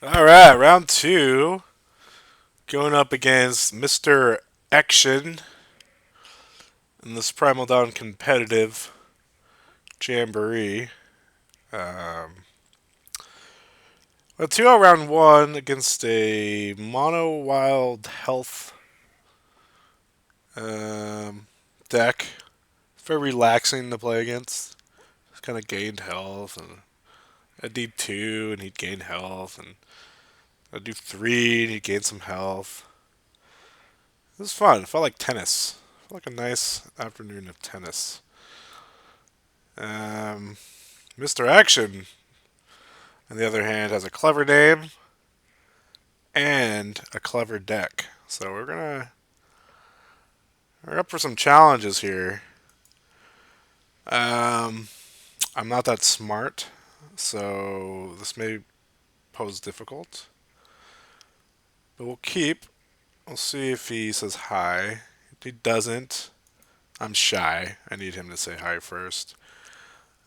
Alright, round two. Going up against Mr. Action in this Primal Dawn competitive jamboree. Um, a 2-0 round one against a Mono Wild Health um, deck. It's very relaxing to play against. It's kind of gained health, and I do two, and he'd gain health, and I do three, and he'd gain some health. It was fun. It felt like tennis. It felt like a nice afternoon of tennis. Um, Mr. Action, on the other hand, has a clever name and a clever deck. So we're up for some challenges here. Um, I'm not that smart, so this may pose difficult. But we'll keep. We'll see if he says hi. If he doesn't, I'm shy. I need him to say hi first.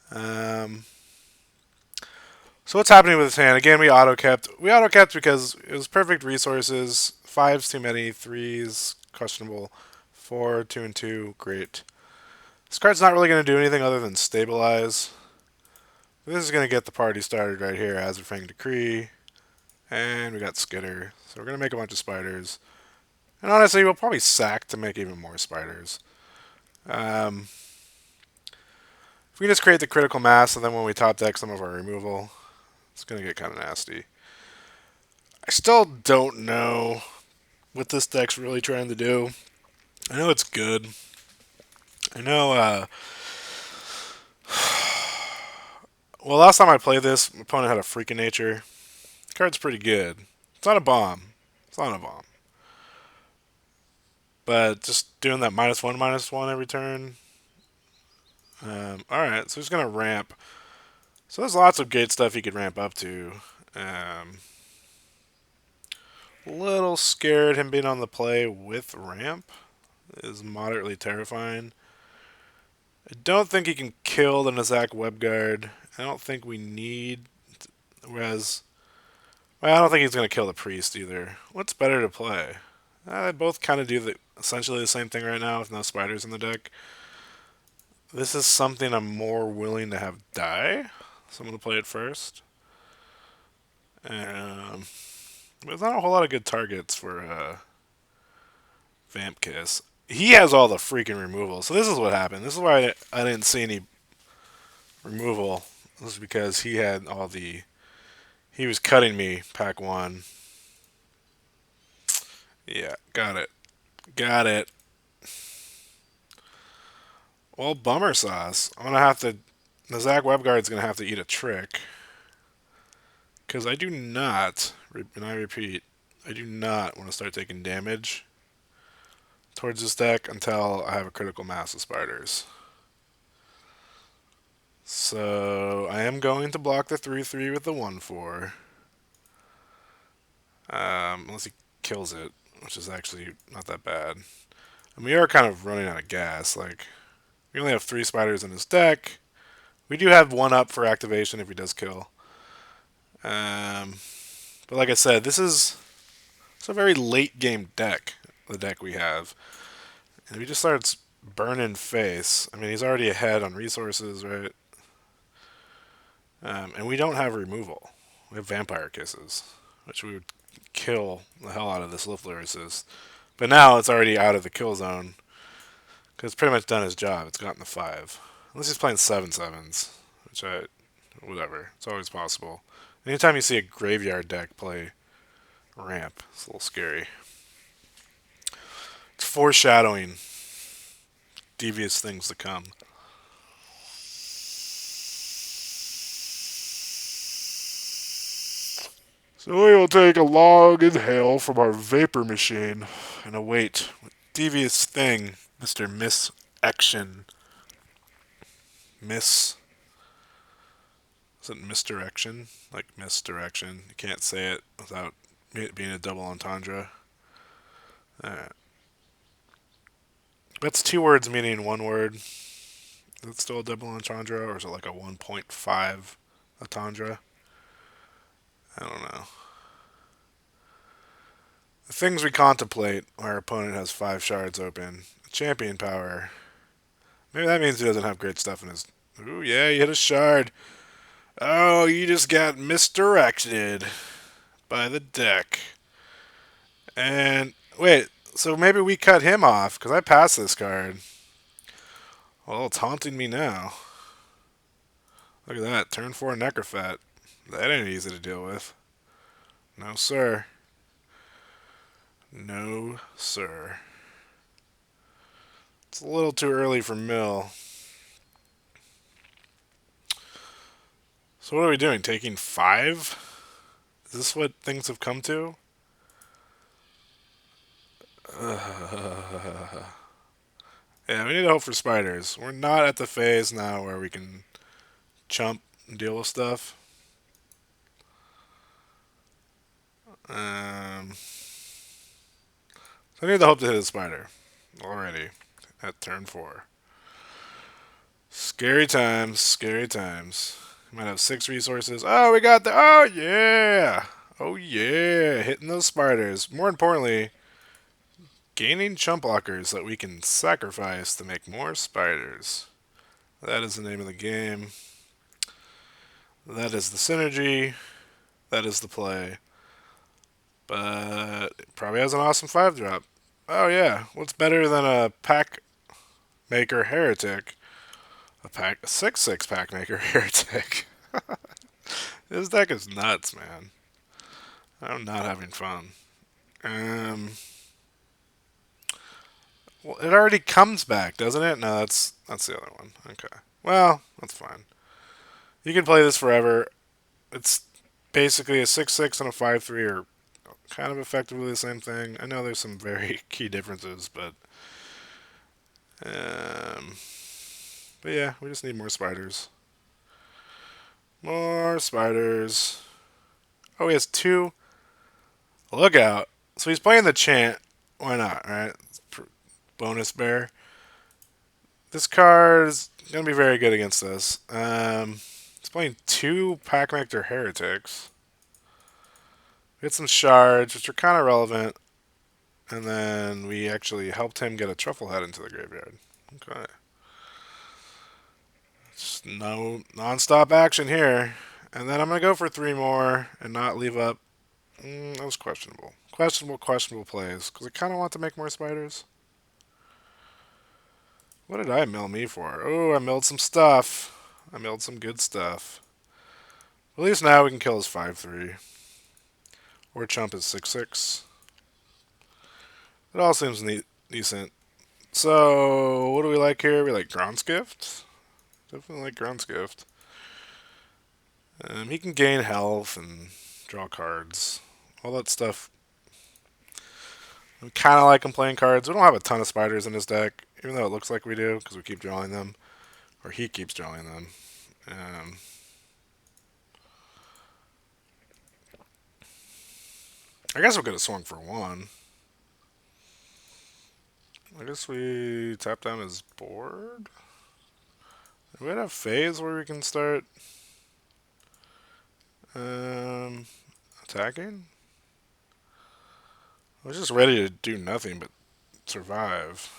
Um, so what's happening with his hand? Again, we auto kept. We auto kept because it was perfect resources. Fives too many. Threes questionable. Four, two, and two. Great. This card's not really going to do anything other than stabilize. This is going to get the party started right here. Azurfang Decree. And we got Skitter. So we're going to make a bunch of spiders. And honestly, we'll probably sack to make even more spiders. Um, if we can just create the critical mass, and then when we top deck some of our removal, it's going to get kind of nasty. I still don't know what this deck's really trying to do. I know it's good. I know, well, last time I played this, my opponent had a Freaking Nature. The card's pretty good. It's not a bomb. It's not a bomb. But just doing that -1/-1 every turn. Alright, so he's going to ramp. So there's lots of gate stuff he could ramp up to. Um, a little scared him being on the play with ramp is moderately terrifying. I don't think he can kill the Nizak Webguard. I don't think we need. Whereas, well, I don't think he's going to kill the Priest either. What's better to play? They both kind of do essentially the same thing right now with no spiders in the deck. This is something I'm more willing to have die, so I'm going to play it first. There's not a whole lot of good targets for Vamp Kiss. He has all the freaking removal, so this is what happened. This is why I didn't see any removal. This is because he had all the. He was cutting me pack one. Yeah, got it. Got it. Well, bummer sauce. I'm gonna have to. The Zach Webguard's gonna have to eat a trick. Because I do not, and I repeat, I do not want to start taking damage towards this deck until I have a critical mass of spiders. So I am going to block the 3/3 with the 1/4. Unless he kills it, which is actually not that bad. And we are kind of running out of gas. Like, we only have 3 spiders in his deck. We do have 1 up for activation if he does kill. Um, but like I said, it's a very late game deck, the deck we have. And if he just starts burning face, I mean, he's already ahead on resources, right? And we don't have removal. We have Vampire Kisses, which we would kill the hell out of this Lift Lyricist. But now it's already out of the kill zone because it's pretty much done his job. It's gotten the 5. Unless he's playing 7/7s, which whatever. It's always possible. Anytime you see a graveyard deck play ramp, it's a little scary. It's foreshadowing devious things to come. So we will take a long inhale from our vapor machine and await what devious thing Mr. Miss Action. Miss. Is it misdirection? Like misdirection. You can't say it without it being a double entendre. Alright. That's 2 words meaning 1 word. Is it still a double entendre or is it like a 1.5 entendre? I don't know. The things we contemplate. Our opponent has 5 shards open. Champion power. Maybe that means he doesn't have great stuff in his. Ooh, yeah, you hit a shard. Oh, you just got misdirected by the deck. And wait, so maybe we cut him off because I passed this card. Well, it's haunting me now. Look at that. Turn 4 Necrophat. That ain't easy to deal with. No, sir. No, sir. It's a little too early for Mill. So what are we doing? Taking 5? Is this what things have come to? Yeah, we need to hope for spiders. We're not at the phase now where we can chump and deal with stuff. So I need to hope to hit a spider already at turn 4. Scary times, scary times. We might have 6 resources. Oh, we got the. Oh, yeah. Oh, yeah. Hitting those spiders. More importantly, gaining chump blockers that we can sacrifice to make more spiders. That is the name of the game. That is the synergy. That is the play. But it probably has an awesome 5-drop. Oh, yeah. What's better than a pack maker heretic? A 6/6 pack maker heretic. This deck is nuts, man. I'm not having fun. Um, well, it already comes back, doesn't it? No, that's the other one. Okay. Well, that's fine. You can play this forever. It's basically a 6/6 and a 5/3 are kind of effectively the same thing. I know there's some very key differences, um, but yeah, we just need more spiders. More spiders. Oh, he has 2. Look out. So he's playing the chant. Why not, right? Bonus bear. This card is going to be very good against this. He's playing 2 Packmector Heretics. We had some shards, which are kind of relevant. And then we actually helped him get a Truffle Head into the graveyard. Okay. Just no non-stop action here. And then I'm going to go for 3 more and not leave up. That was questionable. Questionable plays. Because I kind of want to make more spiders. What did I mill me for? Oh, I milled some stuff. I milled some good stuff. At least now we can kill his 5/3. Or chump his 6/6. It all seems decent. So, what do we like here? We like Groundsgift. Definitely like Groundsgift. He can gain health and draw cards. All that stuff. I kind of like him playing cards. We don't have a ton of spiders in his deck, even though it looks like we do, because we keep drawing them. Or he keeps drawing them. Um, I guess we could have swung for 1. I guess we tap down his board. We might have phase where we can start um, attacking. We're just ready to do nothing but survive.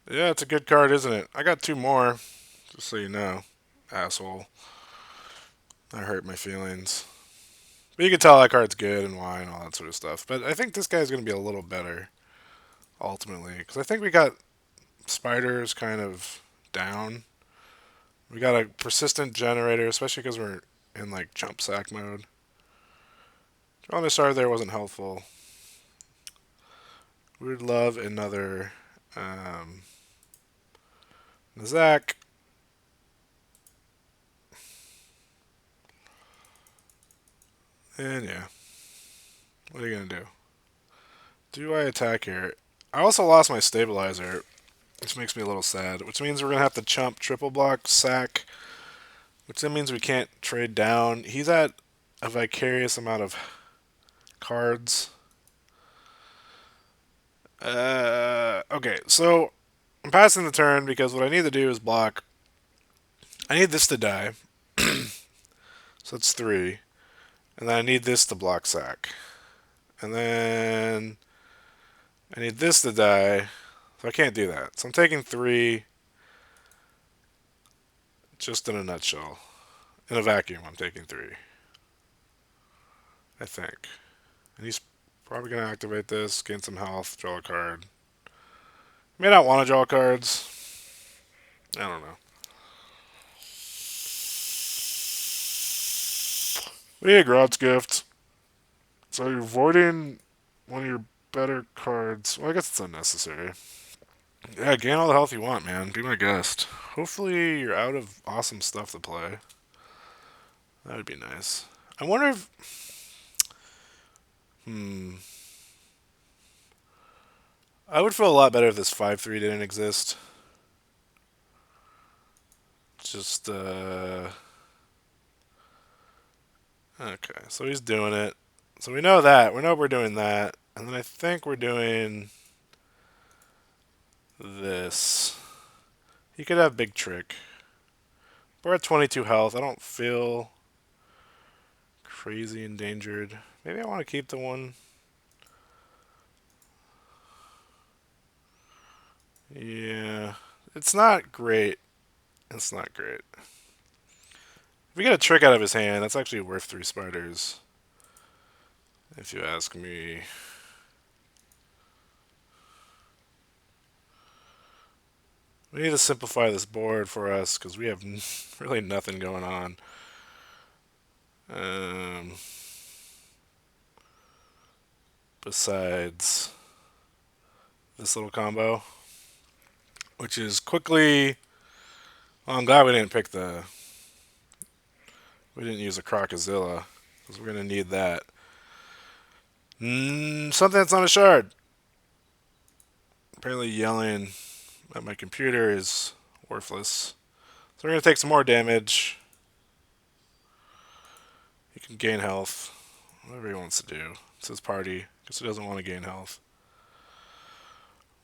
Yeah, it's a good card, isn't it? I got 2 more, just so you know, asshole. I hurt my feelings. But you can tell that card's good and why and all that sort of stuff. But I think this guy's going to be a little better, ultimately. Because I think we got spiders kind of down. We got a persistent generator, especially because we're in like jump sack mode. Drawing a star there wasn't helpful. We would love another Nizak. And yeah, what are you going to do? Do I attack here? I also lost my stabilizer, which makes me a little sad. Which means we're going to have to chump triple block, sack. Which then means we can't trade down. He's at a vicarious amount of cards. Okay, so I'm passing the turn because what I need to do is block. I need this to die. So that's 3. And then I need this to block sack. And then I need this to die. So I can't do that. So I'm taking 3 just in a nutshell. In a vacuum, I'm taking 3. I think. And he's probably going to activate this, gain some health, draw a card. May not want to draw cards. I don't know. Yeah, Grodd's Gift. So you're voiding one of your better cards. Well, I guess it's unnecessary. Yeah, gain all the health you want, man. Be my guest. Hopefully you're out of awesome stuff to play. That would be nice. I wonder if... I would feel a lot better if this 5-3 didn't exist. Just, okay, so he's doing it. So we know that. We know we're doing that. And then I think we're doing this. He could have Big Trick. We're at 22 health. I don't feel crazy endangered. Maybe I want to keep the one. Yeah. It's not great. It's not great. If we get a trick out of his hand, that's actually worth 3 spiders. If you ask me. We need to simplify this board for us because we have really nothing going on. Besides this little combo, which is quickly. Well, I'm glad we didn't pick the. We didn't use a Crocozilla because we're gonna need that. Something that's not a shard. Apparently, yelling at my computer is worthless. So we're gonna take some more damage. He can gain health, whatever he wants to do. It's his party. Guess he doesn't want to gain health.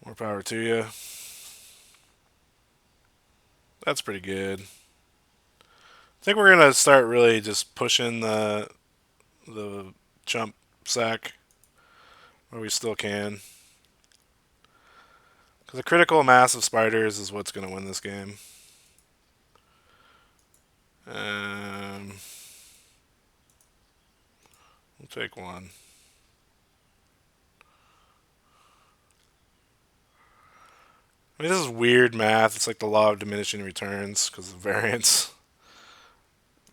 More power to you. That's pretty good. I think we're gonna start really just pushing the jump sack where we still can. Because a critical mass of spiders is what's gonna win this game. We'll take one. I mean, this is weird math. It's like the law of diminishing returns because of variance.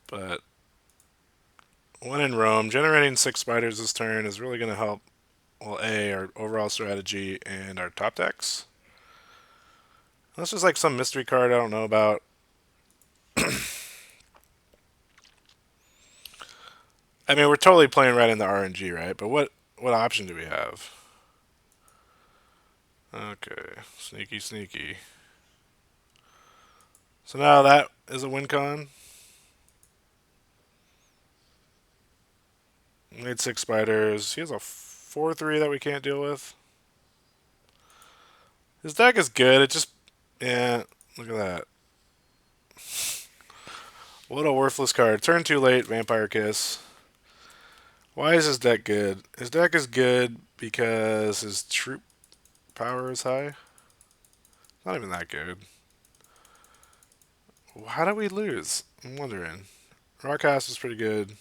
But when in Rome, generating 6 spiders this turn is really going to help, well, A, our overall strategy and our top decks. That's just like some mystery card I don't know about. I mean, we're totally playing right in the RNG, right? But what option do we have? Okay, sneaky, sneaky. So now that is a win con. Made 6 spiders. He has a 4-3 that we can't deal with. His deck is good. It just, yeah, look at that. What a worthless card. Turn too late, Vampire Kiss. Why is his deck good? His deck is good because his troop power is high. Not even that good. How did we lose? I'm wondering. Rockcast is pretty good.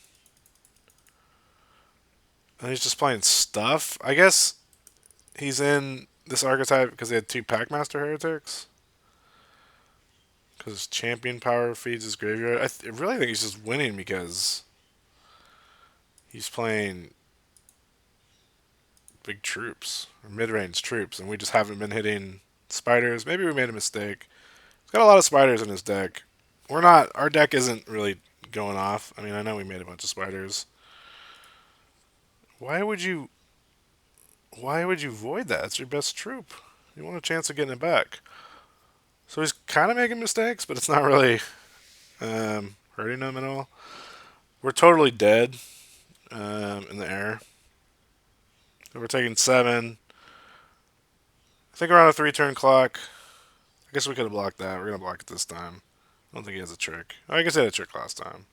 And he's just playing stuff. I guess he's in this archetype because he had 2 Packmaster Heretics. Because champion power feeds his graveyard. I really think he's just winning because he's playing big troops or mid-range troops, and we just haven't been hitting spiders. Maybe we made a mistake. He's got a lot of spiders in his deck. We're not. Our deck isn't really going off. I mean, I know we made a bunch of spiders. Why would you? Why would you void that? It's your best troop. You want a chance of getting it back. So he's kind of making mistakes, but it's not really hurting him at all. We're totally dead in the air. We're taking 7. I think we're on a 3-turn clock. I guess we could have blocked that. We're going to block it this time. I don't think he has a trick. I guess he had a trick last time.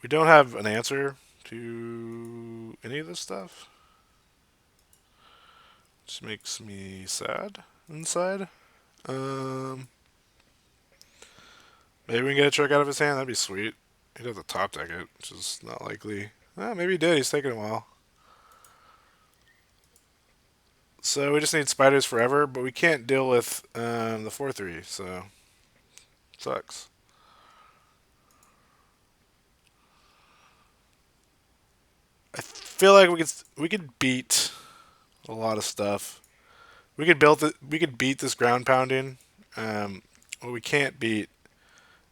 We don't have an answer to any of this stuff. Just makes me sad inside. Um, Maybe we can get a trick out of his hand. That'd be sweet. He'd have to top deck it, which is not likely. Maybe he did. He's taking a while. So we just need spiders forever, but we can't deal with the 4/3, so sucks. I feel like we could beat a lot of stuff. We could beat this ground pounding. What we can't beat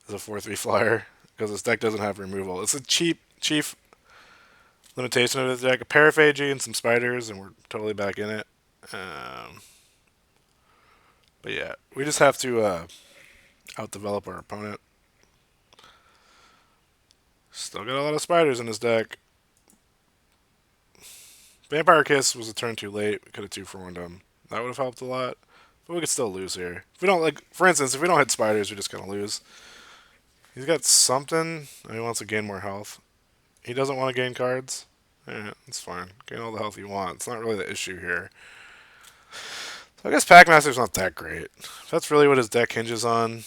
is a 4/3 flyer because this deck doesn't have removal. It's a chief limitation of this deck. A paraphagy and some spiders, and we're totally back in it. Um, but yeah, we just have to outdevelop our opponent. Still got a lot of spiders in his deck. Vampire Kiss was a turn too late. We could have 2-for-1'd him. That would have helped a lot. But we could still lose here. If we don't, like, for instance, if we don't hit spiders, we're just going to lose. He's got something. And he wants to gain more health. He doesn't want to gain cards. Yeah, that's fine. Gain all the health you want. It's not really the issue here. So I guess Packmaster's not that great. If that's really what his deck hinges on,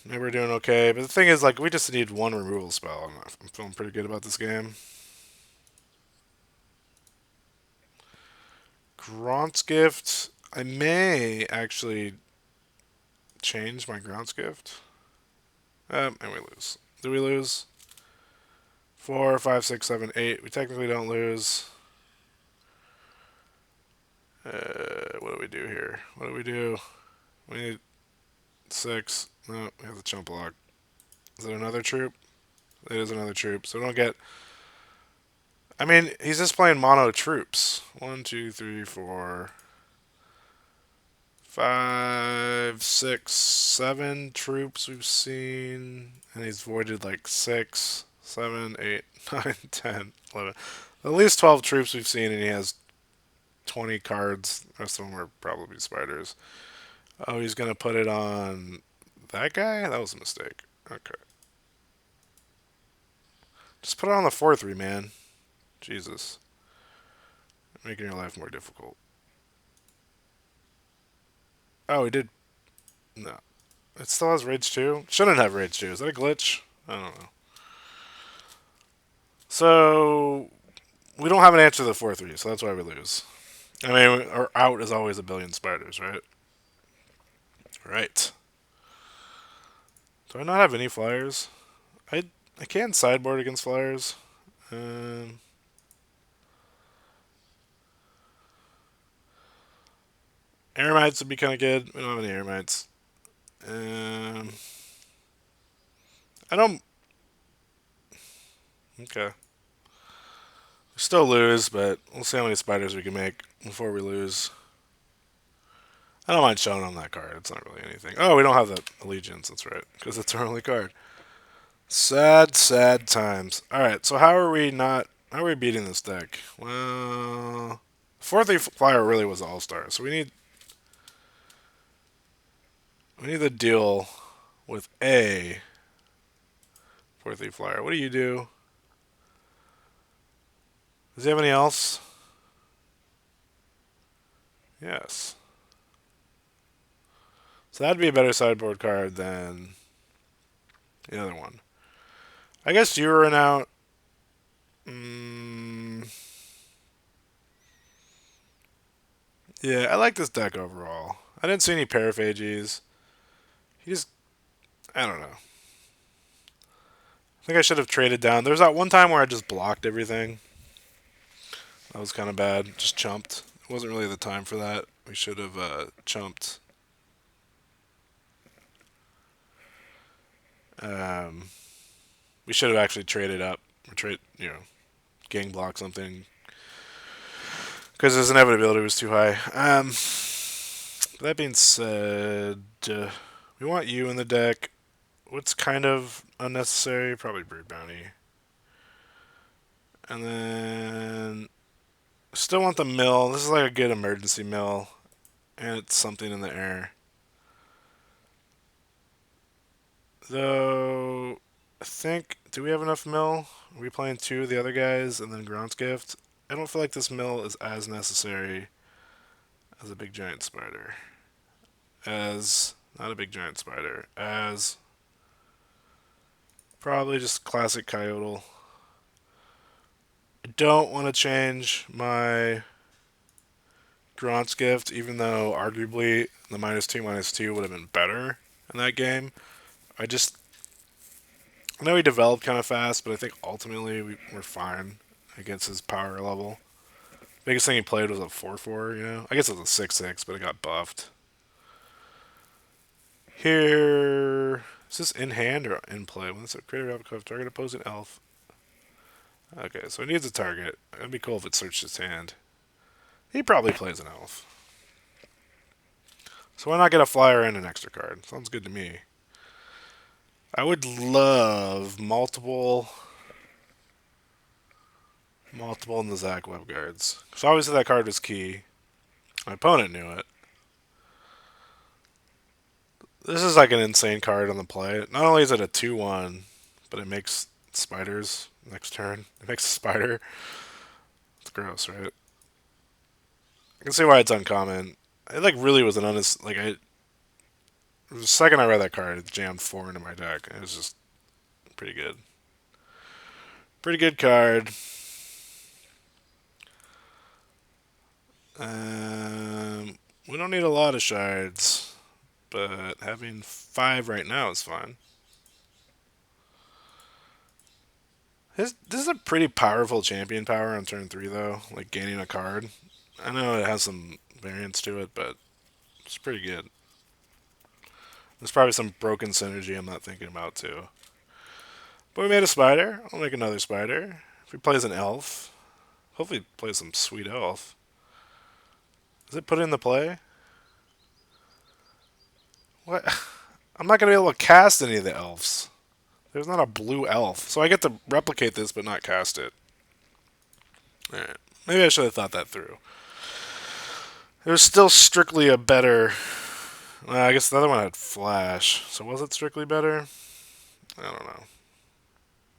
maybe we're doing okay. But the thing is, like, we just need one removal spell. I'm feeling pretty good about this game. Grant's Gift. I may actually change my Grant's Gift. And we lose. Do we lose? 4, 5, 6, 7, 8. We technically don't lose. What do we do here? What do we do? We need 6. No, we have the chump block. Is it another troop? It is another troop. So we don't get. I mean, he's just playing mono troops. 1, 2, 3, 4, 5, 6, 7 troops we've seen. And he's voided like 6, 7, 8, 9, 10, 11. At least 12 troops we've seen, and he has 20 cards. The rest of them are probably spiders. Oh, he's going to put it on that guy? That was a mistake. Okay. Just put it on the 4/3, man. Jesus. Making your life more difficult. Oh, he did. No. It still has Rage 2? Shouldn't have Rage 2. Is that a glitch? I don't know. So, we don't have an answer to the 4/3, so that's why we lose. I mean, our out is always a billion spiders, right? Right. Do I not have any flyers? I I can sideboard against flyers. Um, Aramites would be kind of good. We don't have any Aramites. Um, I don't. Okay. We still lose, but we'll see how many spiders we can make before we lose. I don't mind showing on that card. It's not really anything. Oh, we don't have the allegiance. That's right, because it's our only card. Sad, sad times. All right. So how are we not? How are we beating this deck? Well, 4/3 flyer really was all star. So we need to deal with a 4/3 flyer. What do you do? Does he have any else? Yes. So that'd be a better sideboard card than the other one. I guess you were an out. Mm, yeah, I like this deck overall. I didn't see any paraphagies. He just, I don't know. I think I should have traded down. There was that one time where I just blocked everything. That was kind of bad. Just chumped. It wasn't really the time for that. We should have chumped. Um, we should have actually traded up or gang block something because his inevitability was too high. That being said, we want you in the deck. What's kind of unnecessary? Probably Brood Bounty. And then still want the mill. This is like a good emergency mill, and it's something in the air. Though I think, do we have enough mill? Are we playing two of the other guys and then Grant's gift? I don't feel like this mill is as necessary as a big giant spider. As, not a big giant spider, as probably just classic Coyote. I don't want to change my Grant's gift, even though arguably the -2/-2 would have been better in that game. I just, I know he developed kind of fast, but I think ultimately we're fine against his power level. Biggest thing he played was a 4/4, you know? I guess it was a 6/6, but it got buffed. Here. Is this in hand or in play? When it's a creative replica of target opposing elf. Okay, so he needs a target. It'd be cool if it searched his hand. He probably plays an elf. So why not get a flyer and an extra card? Sounds good to me. I would love multiple in the Zach Web guards. So obviously that card was key. My opponent knew it. This is like an insane card on the play. Not only is it a 2/1, but it makes spiders next turn. It makes a spider. It's gross, right? I can see why it's uncommon. It like really was an honest like I. The second I read that card, it jammed four into my deck. It was just pretty good. Pretty good card. We don't need a lot of shards, but having 5 right now is fine. This is a pretty powerful champion power on turn 3, though, like gaining a card. I know it has some variance to it, but it's pretty good. There's probably some broken synergy I'm not thinking about, too. But we made a spider. I'll make another spider. If he plays an elf, hopefully he plays some sweet elf. Does it put it in the play? What? I'm not going to be able to cast any of the elves. There's not a blue elf. So I get to replicate this but not cast it. Alright. Maybe I should have thought that through. There's still strictly a better. Well, I guess the other one had flash. So was it strictly better? I don't know.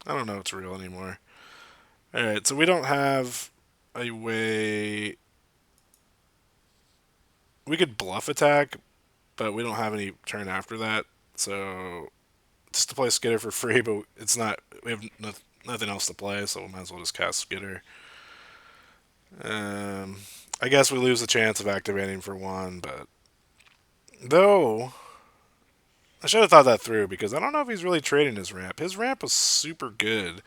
I don't know if it's real anymore. Alright, so we don't have a way. We could bluff attack, but we don't have any turn after that. So just to play Skitter for free, but it's not. We have nothing else to play, so we might as well just cast Skitter. I guess we lose the chance of activating for 1, but though I should have thought that through because I don't know if he's really trading his ramp. His ramp was super good,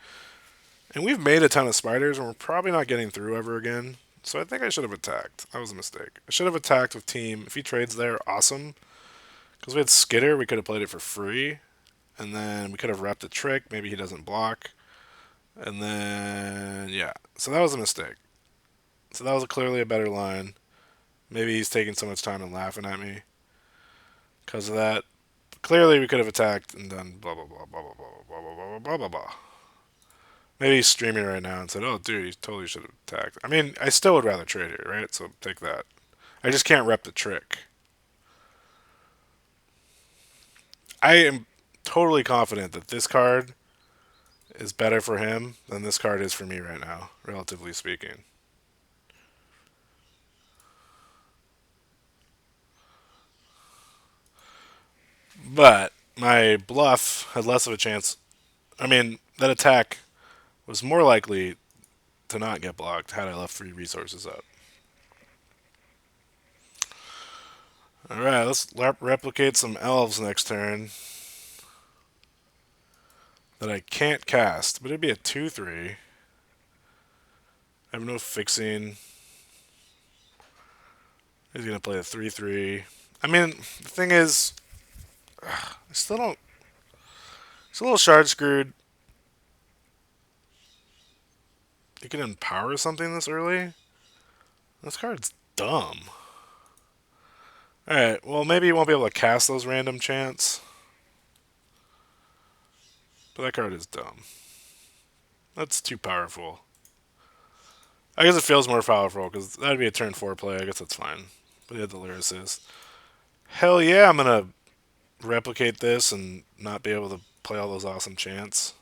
and we've made a ton of spiders, and we're probably not getting through ever again. So I think I should have attacked. That was a mistake. I should have attacked with team. If he trades there, awesome. Because we had Skitter, we could have played it for free, and then we could have repped a trick. Maybe he doesn't block, and then yeah. So that was a mistake. So that was clearly a better line. Maybe he's taking so much time and laughing at me because of that. But clearly, we could have attacked and done blah blah blah blah blah blah blah blah blah blah blah. Maybe he's streaming right now and said, "Oh, dude, he totally should have attacked." I mean, I still would rather trade here, right? So take that. I just can't rep the trick. I am totally confident that this card is better for him than this card is for me right now, relatively speaking. But my bluff had less of a chance. I mean, that attack was more likely to not get blocked had I left free resources up. Alright, let's replicate some elves next turn that I can't cast, but it'd be a 2/3. I have no fixing. He's going to play a 3/3. I mean, the thing is, I still don't. It's a little shard screwed. You can empower something this early? This card's dumb. Alright, well, maybe you won't be able to cast those random chants. But that card is dumb. That's too powerful. I guess it feels more powerful because that'd be a turn 4 play. I guess that's fine. But he had the lyricist. Hell yeah, I'm gonna replicate this and not be able to play all those awesome chants.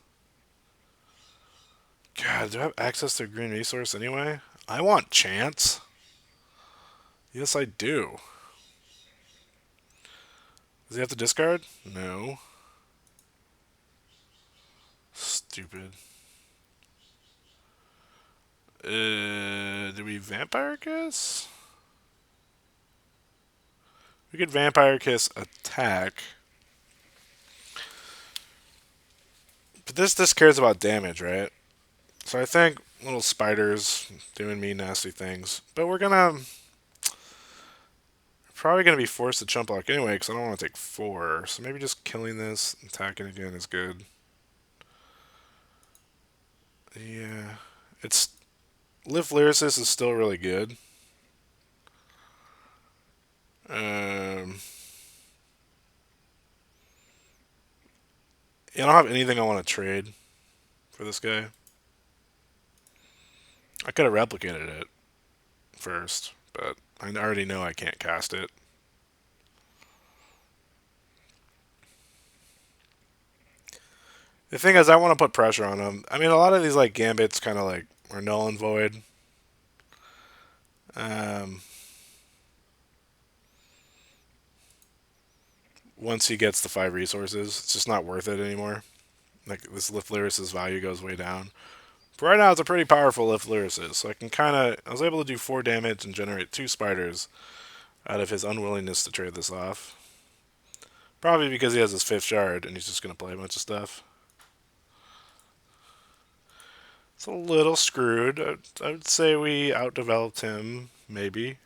God, do I have access to a green resource anyway? I want chants. Yes, I do. Does he have to discard? No. Stupid. Do we Vampire Kiss? We could Vampire Kiss attack. But this cares about damage, right? So I think little spiders doing me nasty things. But we're gonna probably gonna be forced to chump block anyway because I don't want to take 4. So maybe just killing this, attacking again is good. Yeah, it's Lift Lyricist is still really good. Um, I don't have anything I want to trade for this guy. I could have replicated it first, but I already know I can't cast it. The thing is, I want to put pressure on him. I mean, a lot of these like gambits kind of like are null and void. Um, Once he gets the 5 resources, it's just not worth it anymore. Like this Lift Lyricist value goes way down. But right now, it's a pretty powerful Lift Lyricist, so I can kind of I was able to do 4 damage and generate 2 spiders out of his unwillingness to trade this off. Probably because he has his 5th shard and he's just gonna play a bunch of stuff. It's a little screwed. I would say we outdeveloped him, maybe.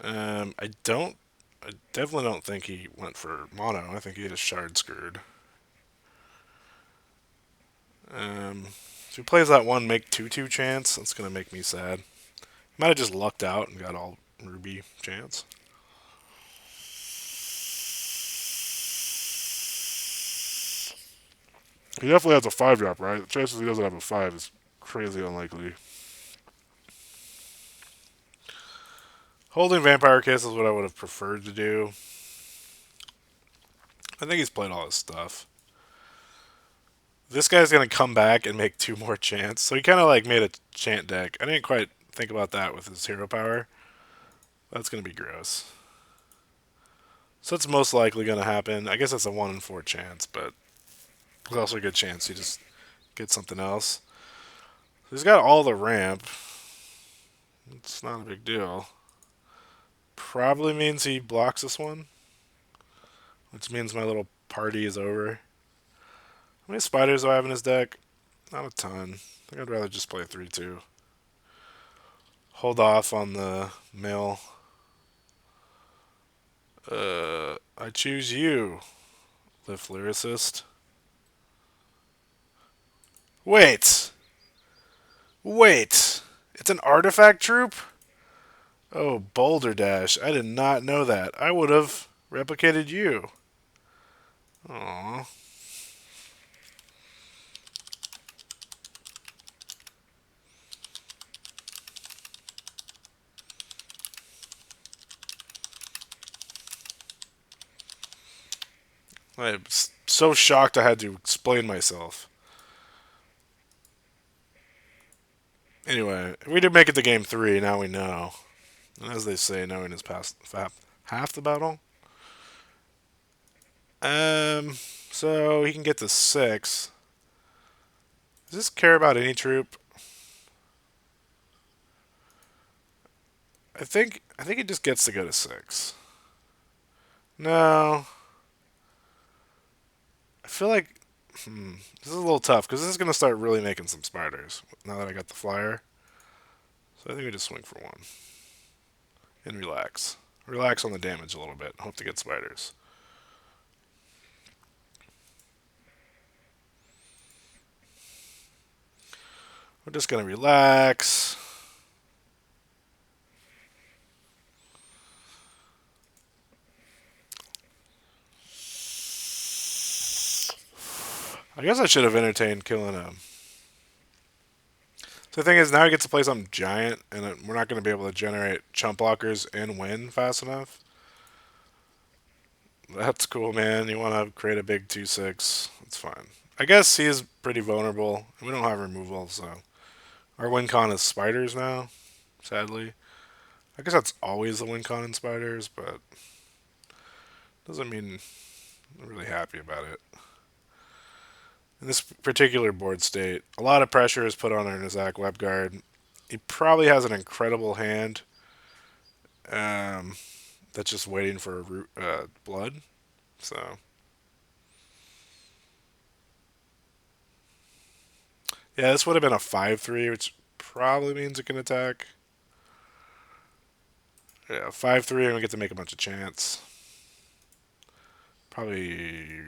I don't. I definitely don't think he went for mono. I think he just shard screwed. If he plays that one make 2/2 chance, that's gonna make me sad. He might have just lucked out and got all ruby chance. He definitely has a 5 drop, right? The chances he doesn't have a 5 is crazy unlikely. Holding Vampire Kiss is what I would have preferred to do. I think he's played all his stuff. This guy's gonna come back and make 2 more chants. So he kind of like made a chant deck. I didn't quite think about that with his hero power. That's gonna be gross. So it's most likely gonna happen. I guess it's a 1 in 4 chance, but there's also a good chance he just gets something else. So he's got all the ramp. It's not a big deal. Probably means he blocks this one, which means my little party is over. How many spiders do I have in his deck? Not a ton. I think I'd rather just play 3/2. Hold off on the mill. I choose you, Lift Lyricist. Wait! Wait! It's an artifact troop? Oh, Boulder Dash. I did not know that. I would have replicated you. Aww. I'm so shocked I had to explain myself. Anyway, we did make it to game 3, now we know. And as they say, knowing is past half the battle. Um, so he can get to 6. Does this care about any troop? I think he just gets to go to 6. No, I feel like this is a little tough because this is gonna start really making some spiders now that I got the flyer. So I think we just swing for 1 and relax. Relax on the damage a little bit. Hope to get spiders. We're just gonna relax. I guess I should have entertained killing him. So the thing is, now he gets to play something giant, and we're not going to be able to generate chump blockers and win fast enough. That's cool, man. You want to create a big 2/6? It's fine. I guess he is pretty vulnerable. We don't have removal, so our win con is spiders now. Sadly, I guess that's always the win con in spiders, but doesn't mean I'm really happy about it. In this particular board state, a lot of pressure is put on our Nizak Webguard. He probably has an incredible hand that's just waiting for blood. So, yeah, this would have been a 5/3, which probably means it can attack. Yeah, 5/3, and we get to make a bunch of chants. Probably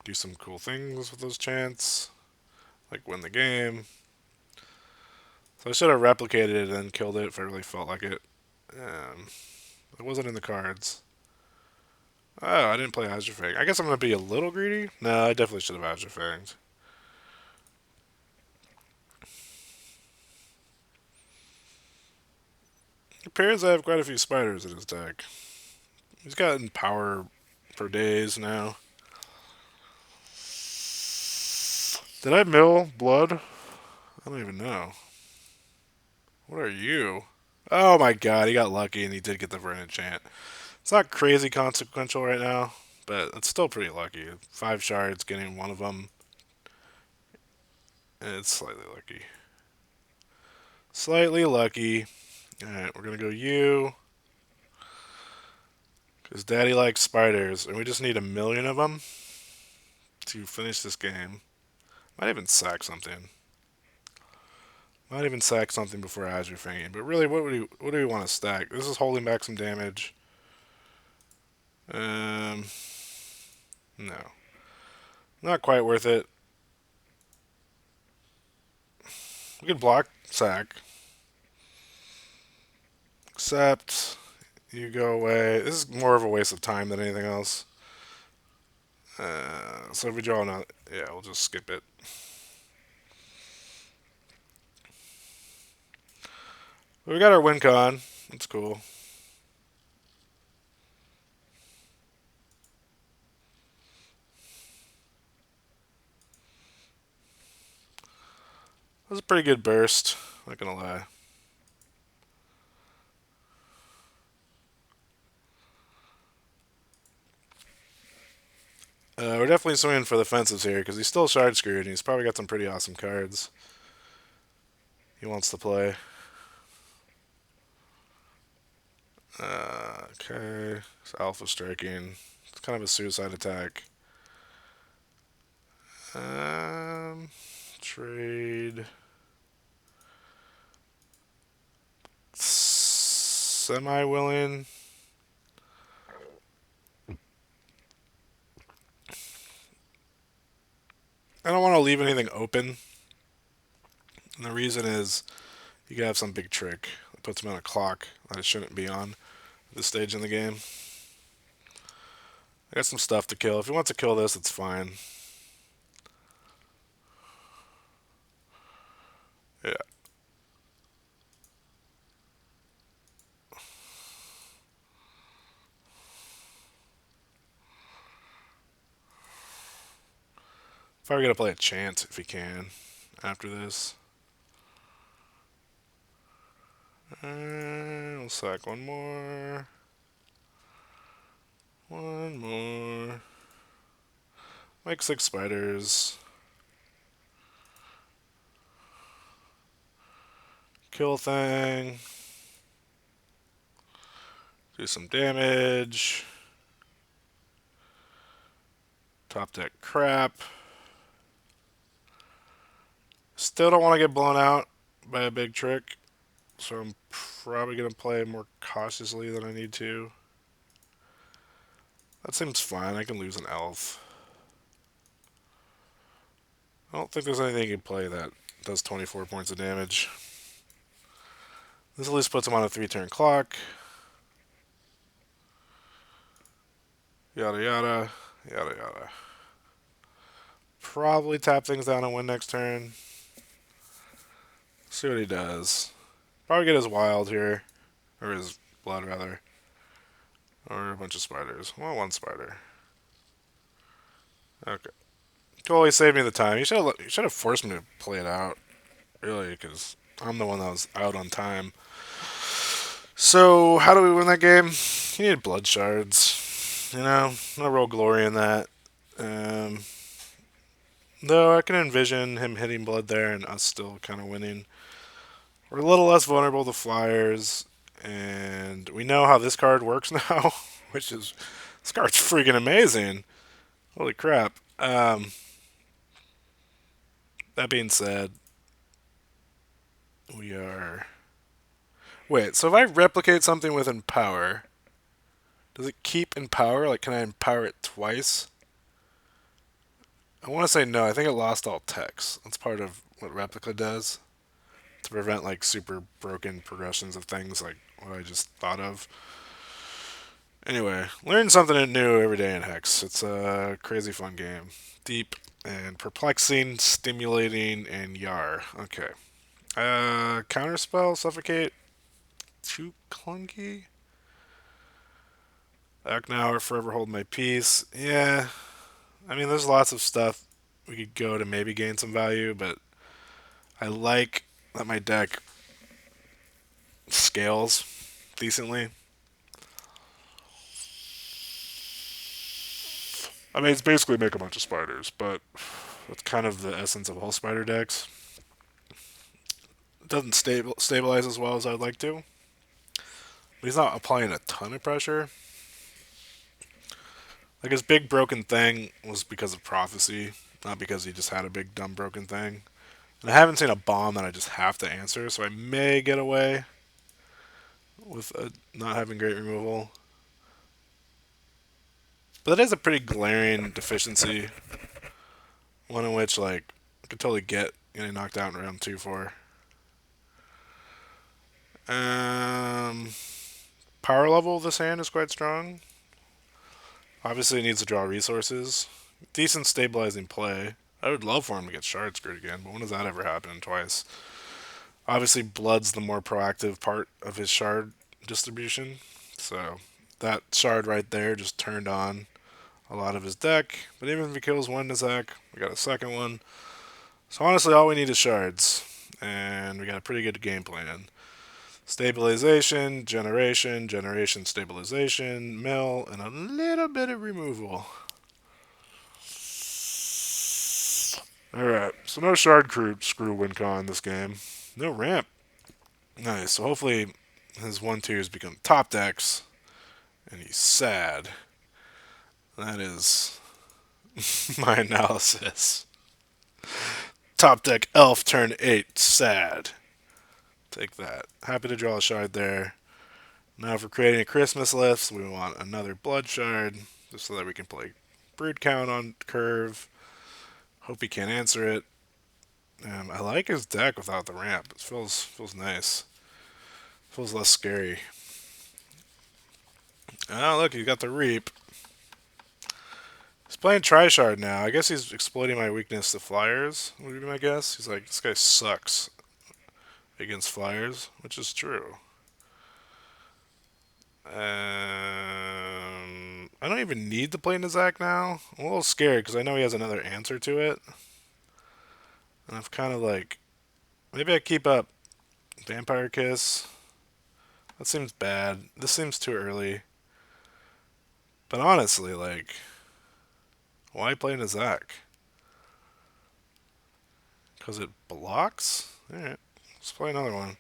do some cool things with those chants, like win the game. So I should have replicated it and then killed it if I really felt like it. Um, it wasn't in the cards. Oh, I didn't play Azure Fang. I guess I'm going to be a little greedy. No, I definitely should have Azure Fanged. It appears I have quite a few spiders in his deck. He's gotten power for days now. Did I mill blood? I don't even know. What are you? Oh my god, he got lucky and he did get the Vernon Chant. It's not crazy consequential right now, but it's still pretty lucky. 5 shards, getting one of them, and it's slightly lucky. Slightly lucky. Alright, we're gonna go you. Because Daddy likes spiders, and we just need 1,000,000 of them to finish this game. Might even sack something. Might even sack something before Azure Fanging. But really, what do we want to stack? This is holding back some damage. Um, no. Not quite worth it. We could block sack. Except you go away. This is more of a waste of time than anything else. So if we draw another, yeah, we'll just skip it. But we got our win con. That's cool. That was a pretty good burst. Not gonna lie. We're definitely swinging for the fences here because he's still shard screwed and he's probably got some pretty awesome cards he wants to play. Okay, it's alpha striking. It's kind of a suicide attack. Um, Trade semi willing. I don't want to leave anything open, and the reason is you could have some big trick that puts him on a clock that it shouldn't be on at this stage in the game. I got some stuff to kill. If he wants to kill this, it's fine. Yeah. Probably gonna play a chant if he can after this. We'll sack one more. One more. Make 6 spiders. Kill thing. Do some damage. Top deck crap. Still don't want to get blown out by a big trick, so I'm probably going to play more cautiously than I need to. That seems fine. I can lose an elf. I don't think there's anything you can play that does 24 points of damage. This at least puts him on a 3-turn clock. Yada yada. Yada yada. Probably tap things down and win next turn. See what he does. Probably get his wild here. Or his blood, rather. Or a bunch of spiders. Well, one spider. Okay. Totally saved me the time. You should have forced me to play it out, really, because I'm the one that was out on time. So, how do we win that game? You need blood shards. No real glory in that. Um, though I can envision him hitting blood there and us still kind of winning. We're a little less vulnerable to flyers, and we know how this card works now, which is this card's freaking amazing. Holy crap. That being said, we are. Wait, so if I replicate something with Empower, does it keep Empower? Like, can I empower it twice? I want to say no. I think it lost all text. That's part of what Replica does to prevent, like, super broken progressions of things like what I just thought of. Anyway, learn something new every day in Hex. It's a crazy fun game. Deep and perplexing, stimulating, and yar. Okay. Counterspell, Suffocate, too clunky. Act now or forever hold my peace. Yeah, I mean, there's lots of stuff we could go to maybe gain some value, but I like that my deck scales decently. I mean, it's basically make a bunch of spiders, but that's kind of the essence of all spider decks. It doesn't stabilize as well as I'd like to. But he's not applying a ton of pressure. Like his big broken thing was because of prophecy, not because he just had a big dumb broken thing. And I haven't seen a bomb that I just have to answer, so I may get away with not having great removal. But that is a pretty glaring deficiency. One in which, like, I could totally get getting knocked out in round 2 for. Um, Power level of this hand is quite strong. Obviously, it needs to draw resources. Decent stabilizing play. I would love for him to get shard screwed again, but when does that ever happen? Twice. Obviously, Blood's the more proactive part of his shard distribution. So, that shard right there just turned on a lot of his deck. But even if he kills one Nizak, we got a second one. So honestly, all we need is shards, and we got a pretty good game plan. Stabilization, generation, stabilization, mill, and a little bit of removal. Alright, so no shard screw WinCon this game. No ramp. Nice, so hopefully his 1-2s become top decks, and he's sad. That is my analysis. Top deck elf turn 8, sad. Take that. Happy to draw a shard there. Now for creating a Christmas list, we want another blood shard, just so that we can play brood count on curve. Hope he can't answer it. I like his deck without the ramp. It feels nice. Feels less scary. Oh look, he got the reap. He's playing Trishard now. I guess he's exploiting my weakness to flyers, would be my guess. He's like, this guy sucks against flyers, which is true. I don't even need to play Nizak now. I'm a little scared because I know he has another answer to it. And I've kind of like, maybe I keep up Vampire Kiss. That seems bad. This seems too early. But honestly, like, why play Nizak? Because it blocks? Alright, let's play another one.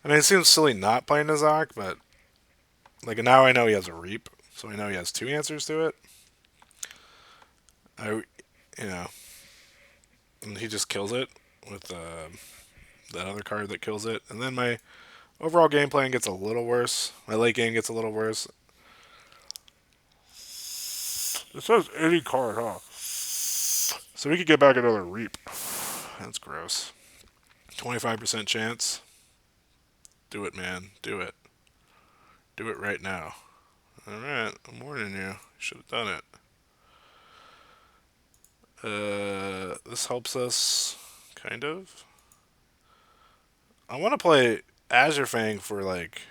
I mean, it seems silly not playing Nizak, but like now I know he has a Reap, so I know he has two answers to it. I, you know, and he just kills it with that other card that kills it, and then my overall game plan gets a little worse. My late game gets a little worse. It says any card, huh? So we could get back another Reap. That's gross. 25% chance. Do it, man. Do it. Do it right now. Alright, I'm warning you. Should have done it. This helps us, kind of. I want to play Azure Fang for, like,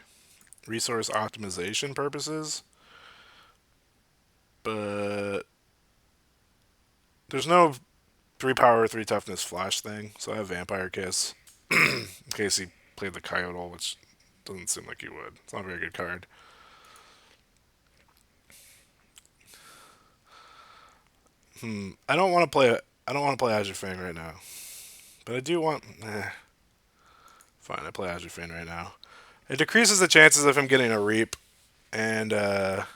resource optimization purposes, but There's no 3 power, 3 toughness flash thing, so I have Vampire Kiss. In case he played the Coyote, which doesn't seem like he would. It's not a very good card. I don't want to play. I don't want to play Azure Fang right now, but I do want. Fine, I play Azure Fang right now. It decreases the chances of him getting a Reap, and it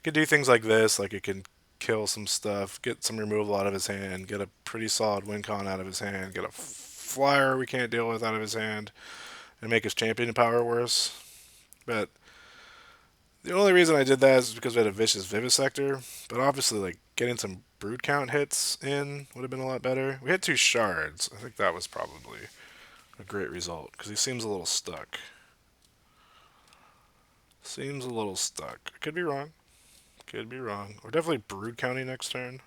can do things like this. Like it can kill some stuff, get some removal out of his hand, get a pretty solid win con out of his hand, get a flyer we can't deal with out of his hand, and make his champion power worse. But the only reason I did that is because we had a vicious Vivisector. But obviously, like getting some brood count hits in would have been a lot better. We had 2 shards. I think that was probably a great result because he seems a little stuck. Seems a little stuck. Could be wrong. Could be wrong. We're definitely brood counting next turn.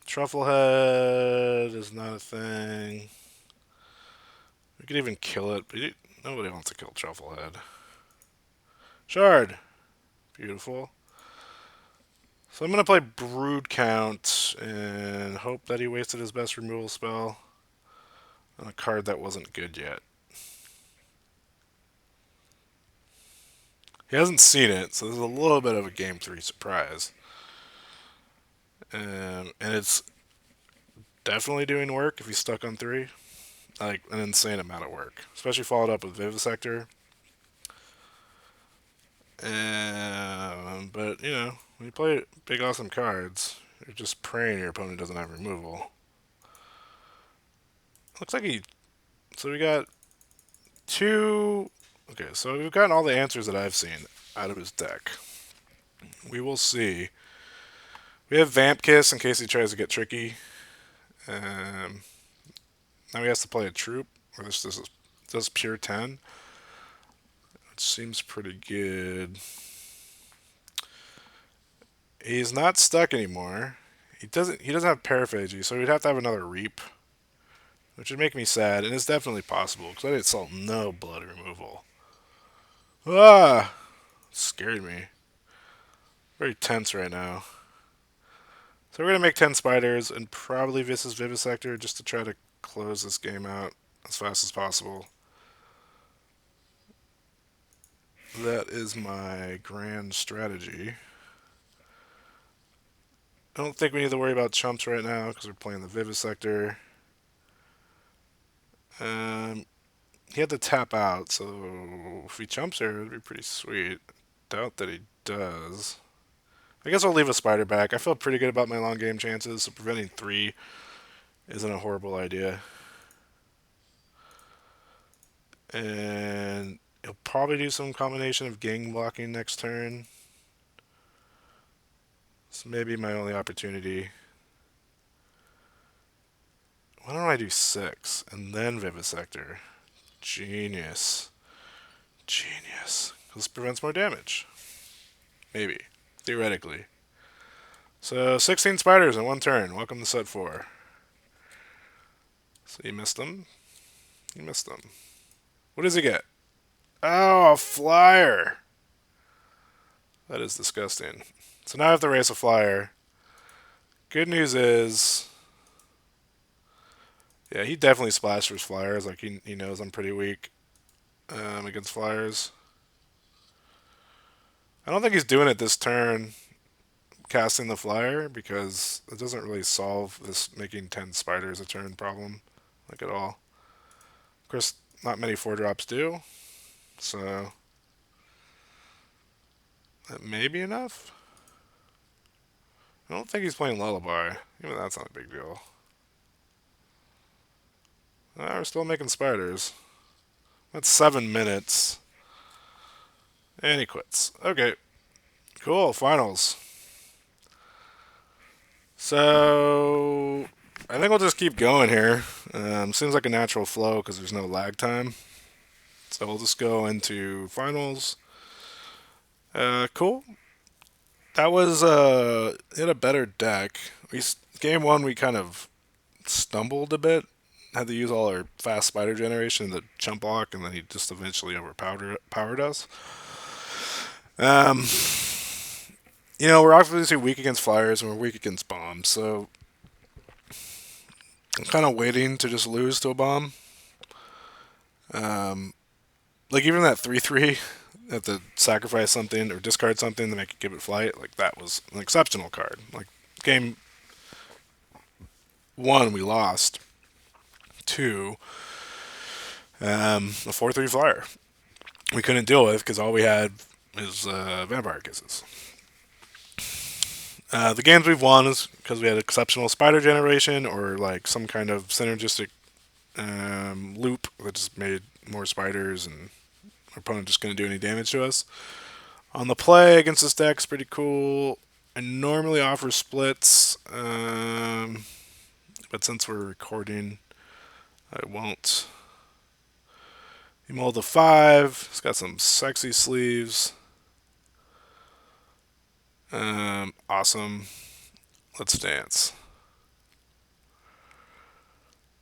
Trufflehead is not a thing. We could even kill it, but nobody wants to kill Trufflehead. Shard. Beautiful. So I'm going to play Brood Count and hope that he wasted his best removal spell on a card that wasn't good yet. He hasn't seen it, so there's a little bit of a Game 3 surprise. And it's definitely doing work if he's stuck on 3. Like, an insane amount of work. Especially followed up with Vivisector. But, you know, when you play big awesome cards, you're just praying your opponent doesn't have removal. Looks like he... So we got 2... Okay, so we've gotten all the answers that I've seen out of his deck. We will see. We have Vamp Kiss in case he tries to get tricky. Now he has to play a Troop, or this is pure 10. Which seems pretty good. He's not stuck anymore. He doesn't have Paraphagy, so he'd have to have another Reap. Which would make me sad, and it's definitely possible, because I didn't sell no blood removal. Ah! Scared me. Very tense right now. So we're going to make 10 spiders, and probably Vis's Vivisector, just to try to close this game out as fast as possible. That is my grand strategy. I don't think we need to worry about chumps right now, because we're playing the Vivisector. He had to tap out, so if he chumps here, it'd be pretty sweet. Doubt that he does. I guess I'll leave a spider back. I feel pretty good about my long game chances, so preventing 3 isn't a horrible idea. And he'll probably do some combination of gang blocking next turn. This may be my only opportunity. Why don't I do 6 and then Vivisector? Genius. Genius. This prevents more damage. Maybe. Theoretically. So 16 spiders in 1 turn. Welcome to set 4. So you missed them. You missed them. What does he get? Oh, a flyer. That is disgusting. So now I have to race a flyer. Good news is... Yeah, he definitely splashed for his flyers. Like, he knows I'm pretty weak against flyers. I don't think he's doing it this turn, casting the flyer, because it doesn't really solve this making 10 spiders a turn problem, like at all. Of course, not many 4-drops do, so that may be enough. I don't think he's playing Lullaby. Even that's not a big deal. We're still making spiders. That's 7 minutes. And he quits. Okay. Cool. Finals. So I think we'll just keep going here. Seems like a natural flow because there's no lag time. So we'll just go into finals. Cool. That was in a better deck. Game 1 we kind of stumbled a bit. Had to use all our fast spider generation to chump block, and then he just eventually overpowered us. We're obviously weak against flyers and we're weak against bombs, so I'm kind of waiting to just lose to a bomb. Um, like even that 3/3, have to sacrifice something or discard something to make it give it flight. Like that was an exceptional card. Like game one, we lost. Two, a 4/3 flyer. We couldn't deal with because all we had is vampire kisses. The games we've won is because we had exceptional spider generation or like some kind of synergistic loop that just made more spiders and our opponent just couldn't do any damage to us. On the play against this deck's pretty cool. I normally offer splits, but since we're recording, I won't. He mold a 5. It's got some sexy sleeves. Awesome. Let's dance.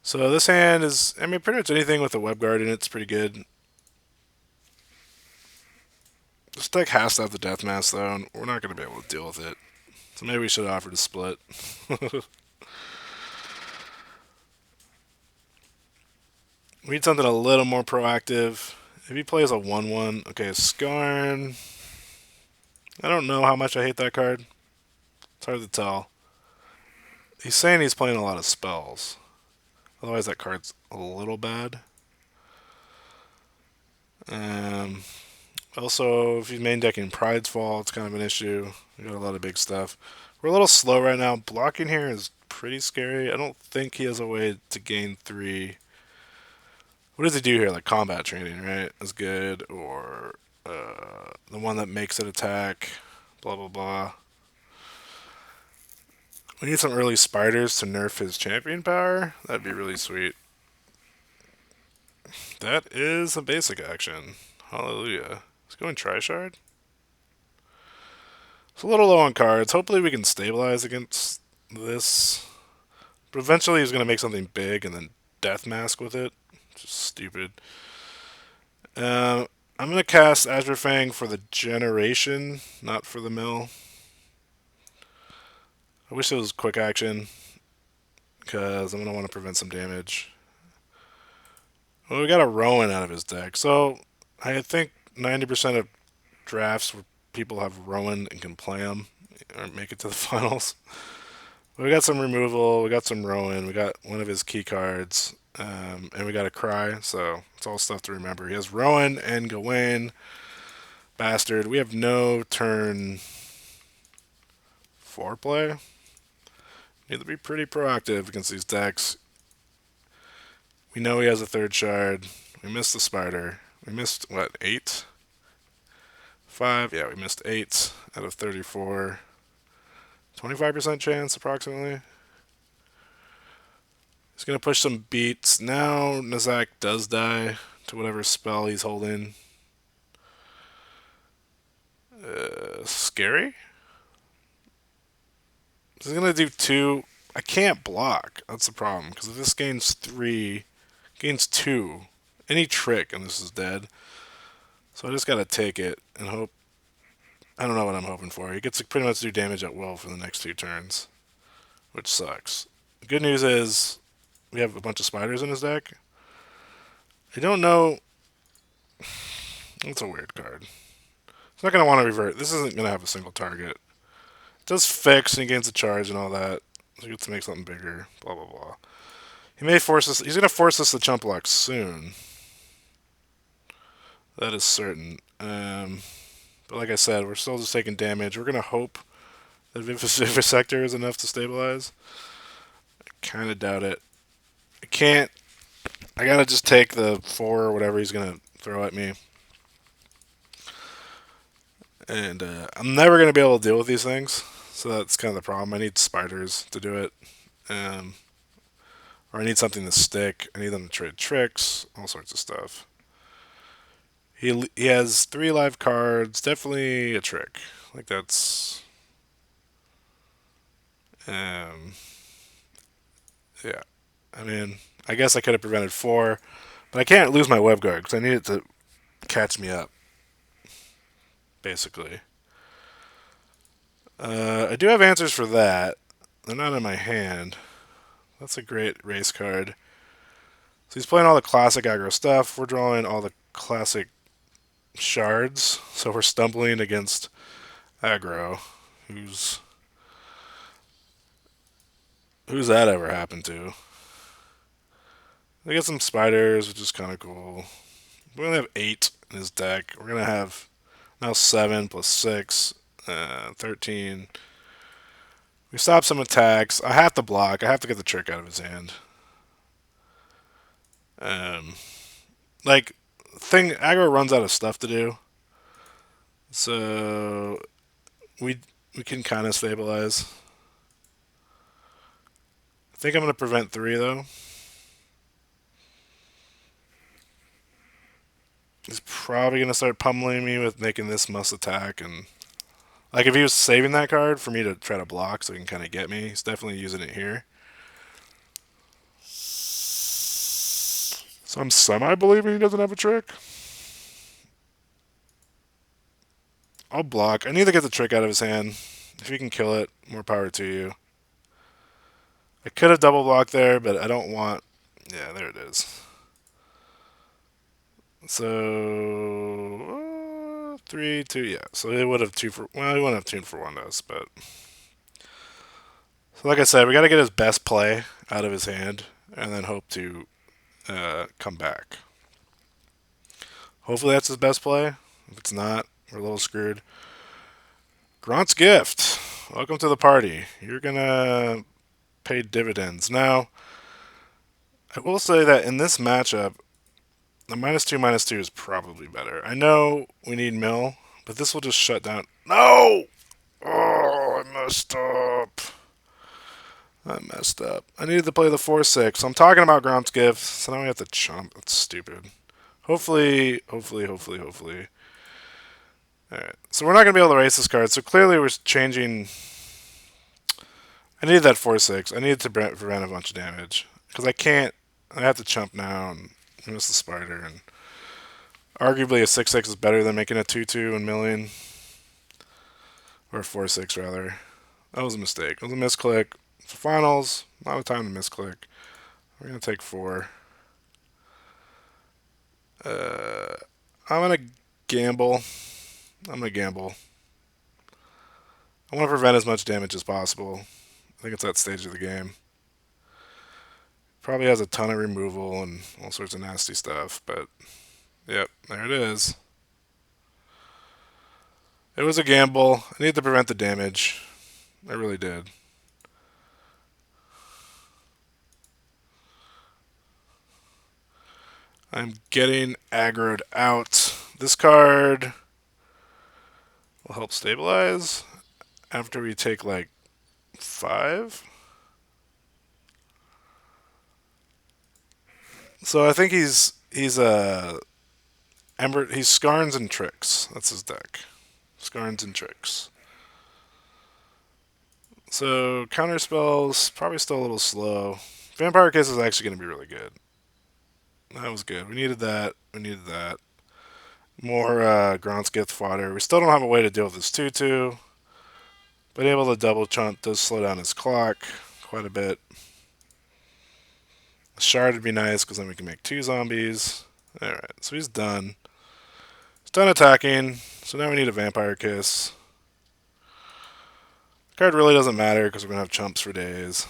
So this hand is, I mean, pretty much anything with a web guard in it's pretty good. This deck has to have the death mask though, and we're not going to be able to deal with it. So maybe we should have offered a split. We need something a little more proactive. If he plays a 1/1, okay, Skarn. I don't know how much I hate that card. It's hard to tell. He's saying he's playing a lot of spells. Otherwise, that card's a little bad. Um, Also, if he's main decking Pride's Fall, it's kind of an issue. We got a lot of big stuff. We're a little slow right now. Blocking here is pretty scary. I don't think he has a way to gain 3. What does he do here? Like combat training, right? Is good. Or the one that makes it attack. Blah, blah, blah. We need some early spiders to nerf his champion power. That'd be really sweet. That is a basic action. Hallelujah. Let's go in Trishard. It's a little low on cards. Hopefully we can stabilize against this. But eventually he's going to make something big and then Death Mask with it. Just stupid. I'm going to cast Azure Fang for the generation, not for the mill. I wish it was quick action because I'm going to want to prevent some damage. Well, we got a Rowan out of his deck. So I think 90% of drafts where people have Rowan and can play him or make it to the finals. We got some removal. We got some Rowan. We got one of his key cards. And we got a Cry. So it's all stuff to remember. He has Rowan and Gawain. Bastard. We have no turn 4 play. Need to be pretty proactive against these decks. We know he has a third shard. We missed the spider. We missed, what, 8? 5? Yeah, we missed 8 out of 34. 25% chance, approximately. He's going to push some beats. Now Nizak does die to whatever spell he's holding. Scary? He's going to do 2. I can't block. That's the problem. Because if this gains 3, gains 2, any trick and this is dead. So I just got to take it and hope. I don't know what I'm hoping for. He gets to pretty much do damage at will for the next 2 turns, which sucks. The good news is we have a bunch of spiders in his deck. I don't know. It's a weird card. He's not going to want to revert. This isn't going to have a single target. It does fix and he gains a charge and all that. So he gets to make something bigger. Blah, blah, blah. He may force us. He's going to force us to chump block soon. That is certain. But like I said, we're still just taking damage. We're going to hope that Vivisector is enough to stabilize. I kind of doubt it. I can't. I got to just take the 4 or whatever he's going to throw at me. And I'm never going to be able to deal with these things. So that's kind of the problem. I need spiders to do it. Or I need something to stick. I need them to trade tricks. All sorts of stuff. He has 3 live cards. Definitely a trick. Like that's... yeah. I mean, I guess I could have prevented 4. But I can't lose my web guard because I need it to catch me up. Basically. I do have answers for that. They're not in my hand. That's a great race card. So he's playing all the classic aggro stuff. We're drawing all the classic shards. So we're stumbling against aggro. Who's that ever happened to? They get some spiders, which is kind of cool. We only have 8 in his deck. We're gonna have now 7 plus 6, 13. We stop some attacks. I have to block. I have to get the trick out of his hand. Um, like aggro runs out of stuff to do, so we we can kind of stabilize. I think I'm gonna prevent 3 though. He's probably gonna start pummeling me with making this must attack, and like if he was saving that card for me to try to block so he can kind of get me, he's definitely using it here. So I'm semi believing he doesn't have a trick. I'll block. I need to get the trick out of his hand. If you can kill it, more power to you. I could have double blocked there, but I don't want. Yeah, there it is. So 3, 2, yeah. So it would have 2 for. Well, he wouldn't have 2 for 1 of us, but. So like I said, we got to get his best play out of his hand, and then hope to come back. Hopefully that's his best play. If it's not, we're a little screwed. Grant's gift. Welcome to the party. You're gonna pay dividends. Now, I will say that in this matchup, the -2/-2 is probably better. I know we need mill, but this will just shut down. No! Oh, I messed up. I needed to play the 4/6. I'm talking about Grom's gift, so now we have to chump. That's stupid. Hopefully. Alright, so we're not going to be able to race this card, so clearly we're changing. I needed that 4/6. I needed to prevent a bunch of damage. Because I can't. I have to chump now and miss the spider. And arguably a 6/6 is better than making a 2/2 and milling. Or a 4/6 rather. That was a mistake. It was a misclick. For finals, not a time to misclick. We're going to take 4. Uh, I'm going to gamble. I'm going to gamble. I want to prevent as much damage as possible. I think it's that stage of the game. Probably has a ton of removal and all sorts of nasty stuff, but yep, there it is. It was a gamble. I needed to prevent the damage. I really did. I'm getting aggroed out. This card will help stabilize after we take like 5. So I think he's Ember. He's Skarns and Tricks. That's his deck. Skarns and Tricks. So counter spells probably still a little slow. Vampire Kiss is actually going to be really good. That was good. We needed that. More Gronsgith fodder. We still don't have a way to deal with this 2/2. But able to double chunk does slow down his clock quite a bit. A shard would be nice because then we can make 2 zombies. Alright, so he's done. He's done attacking. So now we need a Vampire Kiss. Card really doesn't matter because we're going to have chumps for days.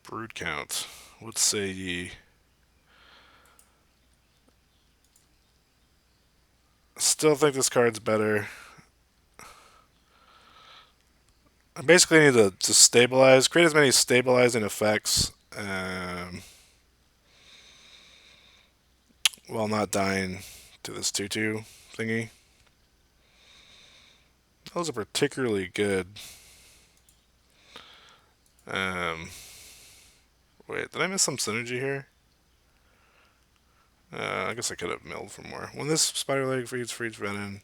Brood count. What say ye? Still think this card's better. I basically need to stabilize, create as many stabilizing effects while not dying to this 2/2 thingy. Those are particularly good. Wait, did I miss some synergy here? I guess I could have milled for more. When this spider leg feeds for each venom.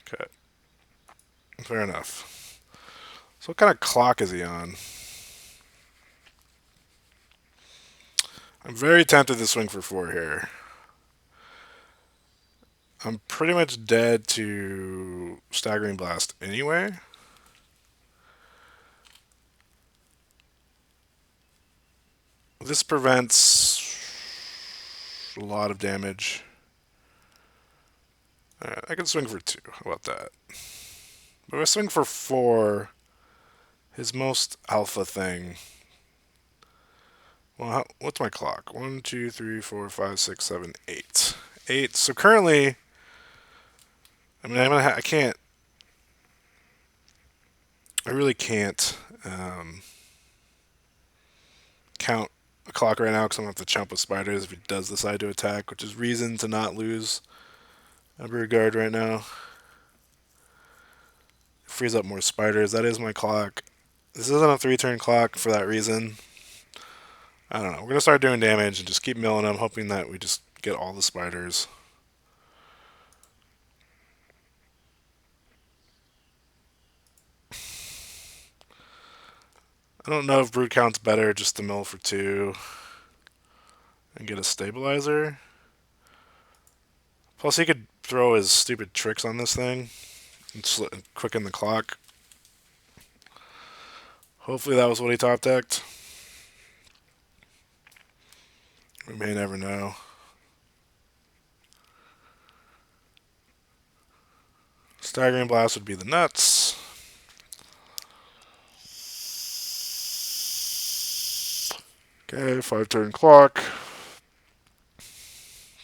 Okay. Fair enough. So what kind of clock is he on? I'm very tempted to swing for 4 here. I'm pretty much dead to Staggering Blast anyway. This prevents a lot of damage. Alright, I can swing for 2. How about that? But if I swing for 4, his most alpha thing. Well, what's my clock? 1, 2, 3, 4, 5, 6, 7, 8. 8. So currently, I mean, I can't. I really can't count a clock right now because I'm going to have to chump with spiders if he does decide to attack, which is reason to not lose a Brood Guard right now. Frees up more spiders. That is my clock. This isn't a 3-turn clock for that reason. I don't know. We're going to start doing damage and just keep milling them, hoping that we just get all the spiders. I don't know if Brood Count's better just to mill for 2 and get a stabilizer. Plus, he could throw his stupid tricks on this thing and quicken the clock. Hopefully that was what he top decked. We may never know. Staggering Blast would be the nuts. Okay, 5-turn clock.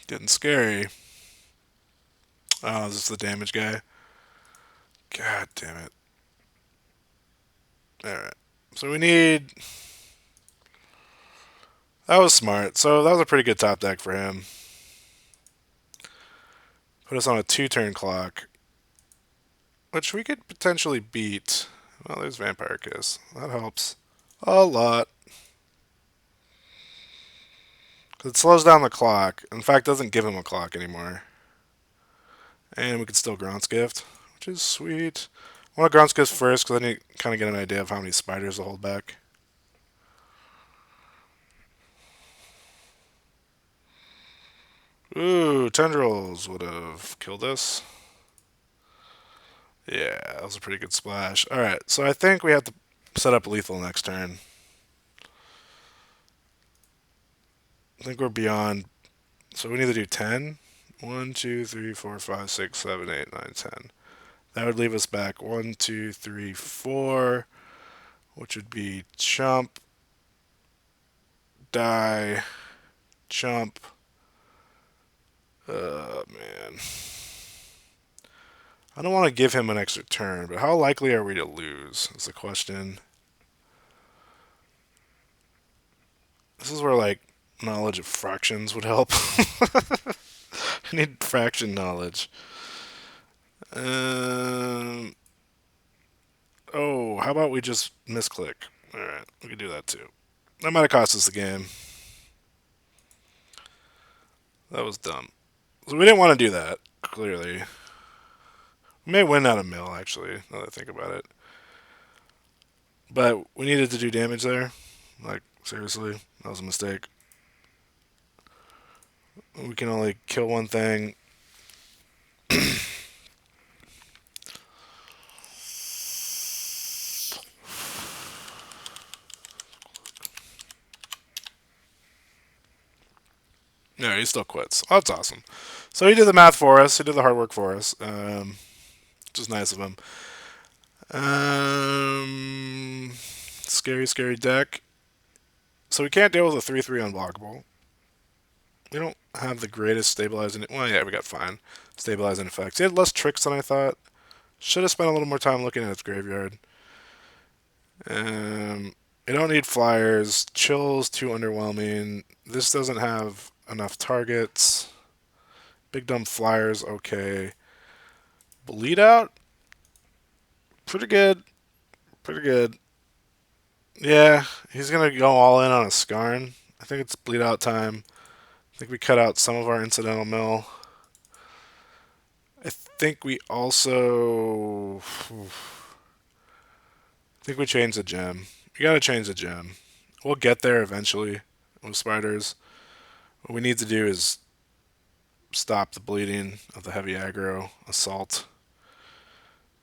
Getting scary. Oh, is this the damage guy? God damn it. Alright. So we need... That was smart. So that was a pretty good top deck for him. Put us on a 2-turn clock, which we could potentially beat. Well, there's Vampire Kiss. That helps a lot. Because it slows down the clock. In fact, doesn't give him a clock anymore. And we can still Grant's Gift, which is sweet. I want to Grant's Gift first because I need to kind of get an idea of how many spiders to hold back. Ooh, Tendrils would have killed us. Yeah, that was a pretty good splash. Alright, so I think we have to set up lethal next turn. I think we're beyond. So we need to do 10. 1, 2, 3, 4, 5, 6, 7, 8, 9, 10. That would leave us back 1, 2, 3, 4, which would be chump, die, chump. Man. I don't want to give him an extra turn, but how likely are we to lose is the question. This is where, like, knowledge of fractions would help. I need fraction knowledge. Oh, how about we just misclick? Alright, we can do that too. That might have cost us the game. That was dumb. So we didn't want to do that, clearly. We may win out of mill, actually, now that I think about it. But we needed to do damage there. Like, seriously, that was a mistake. We can only kill one thing. No, he still quits. Oh, that's awesome. So he did the math for us. He did the hard work for us, which is nice of him. Scary, scary deck. So we can't deal with a 3/3 unblockable. We don't have the greatest stabilizing. Well, yeah, we got fine stabilizing effects. He had less tricks than I thought. Should have spent a little more time looking at its graveyard. You don't need flyers. Chill's too underwhelming. This doesn't have enough targets. Big dumb flyers, okay. Bleed out, pretty good. Pretty good. Yeah, he's gonna go all in on a Skarn. I think it's bleed out time. I think we cut out some of our incidental mill. I think we also. I think we changed the gem. We gotta change the gem. We'll get there eventually with spiders. What we need to do is stop the bleeding of the heavy aggro assault.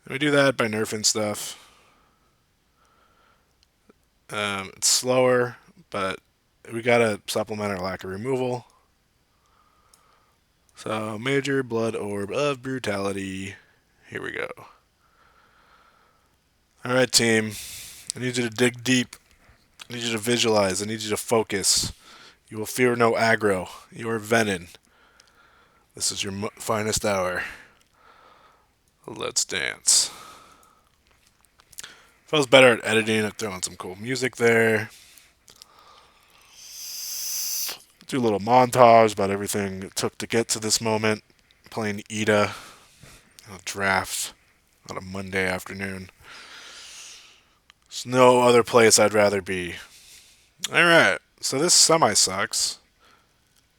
And we do that by nerfing stuff. It's slower, but we gotta supplement our lack of removal. So, Major Blood Orb of Brutality. Here we go. Alright, team. I need you to dig deep. I need you to visualize. I need you to focus. You will fear no aggro. You are Venom. This is your finest hour. Let's dance. If I was better at editing, I'd throw in some cool music there. Do a little montage about everything it took to get to this moment. Playing Ida on a draft on a Monday afternoon. There's no other place I'd rather be. Alright, so this semi sucks.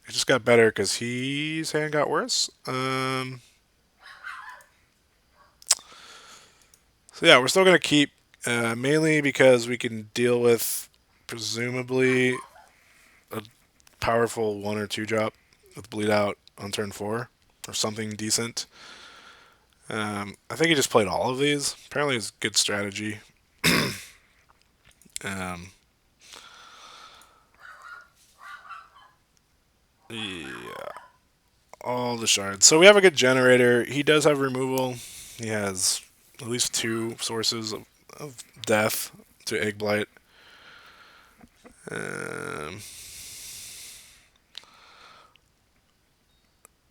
It just got better because his hand got worse. So yeah, we're still going to keep, mainly because we can deal with, presumably, a powerful 1 or 2 drop with Bleed Out on turn 4, or something decent. I think he just played all of these. Apparently it's good strategy. um, yeah, all the shards. So we have a good generator. He does have removal. He has at least 2 sources of death to Egg Blight. Um,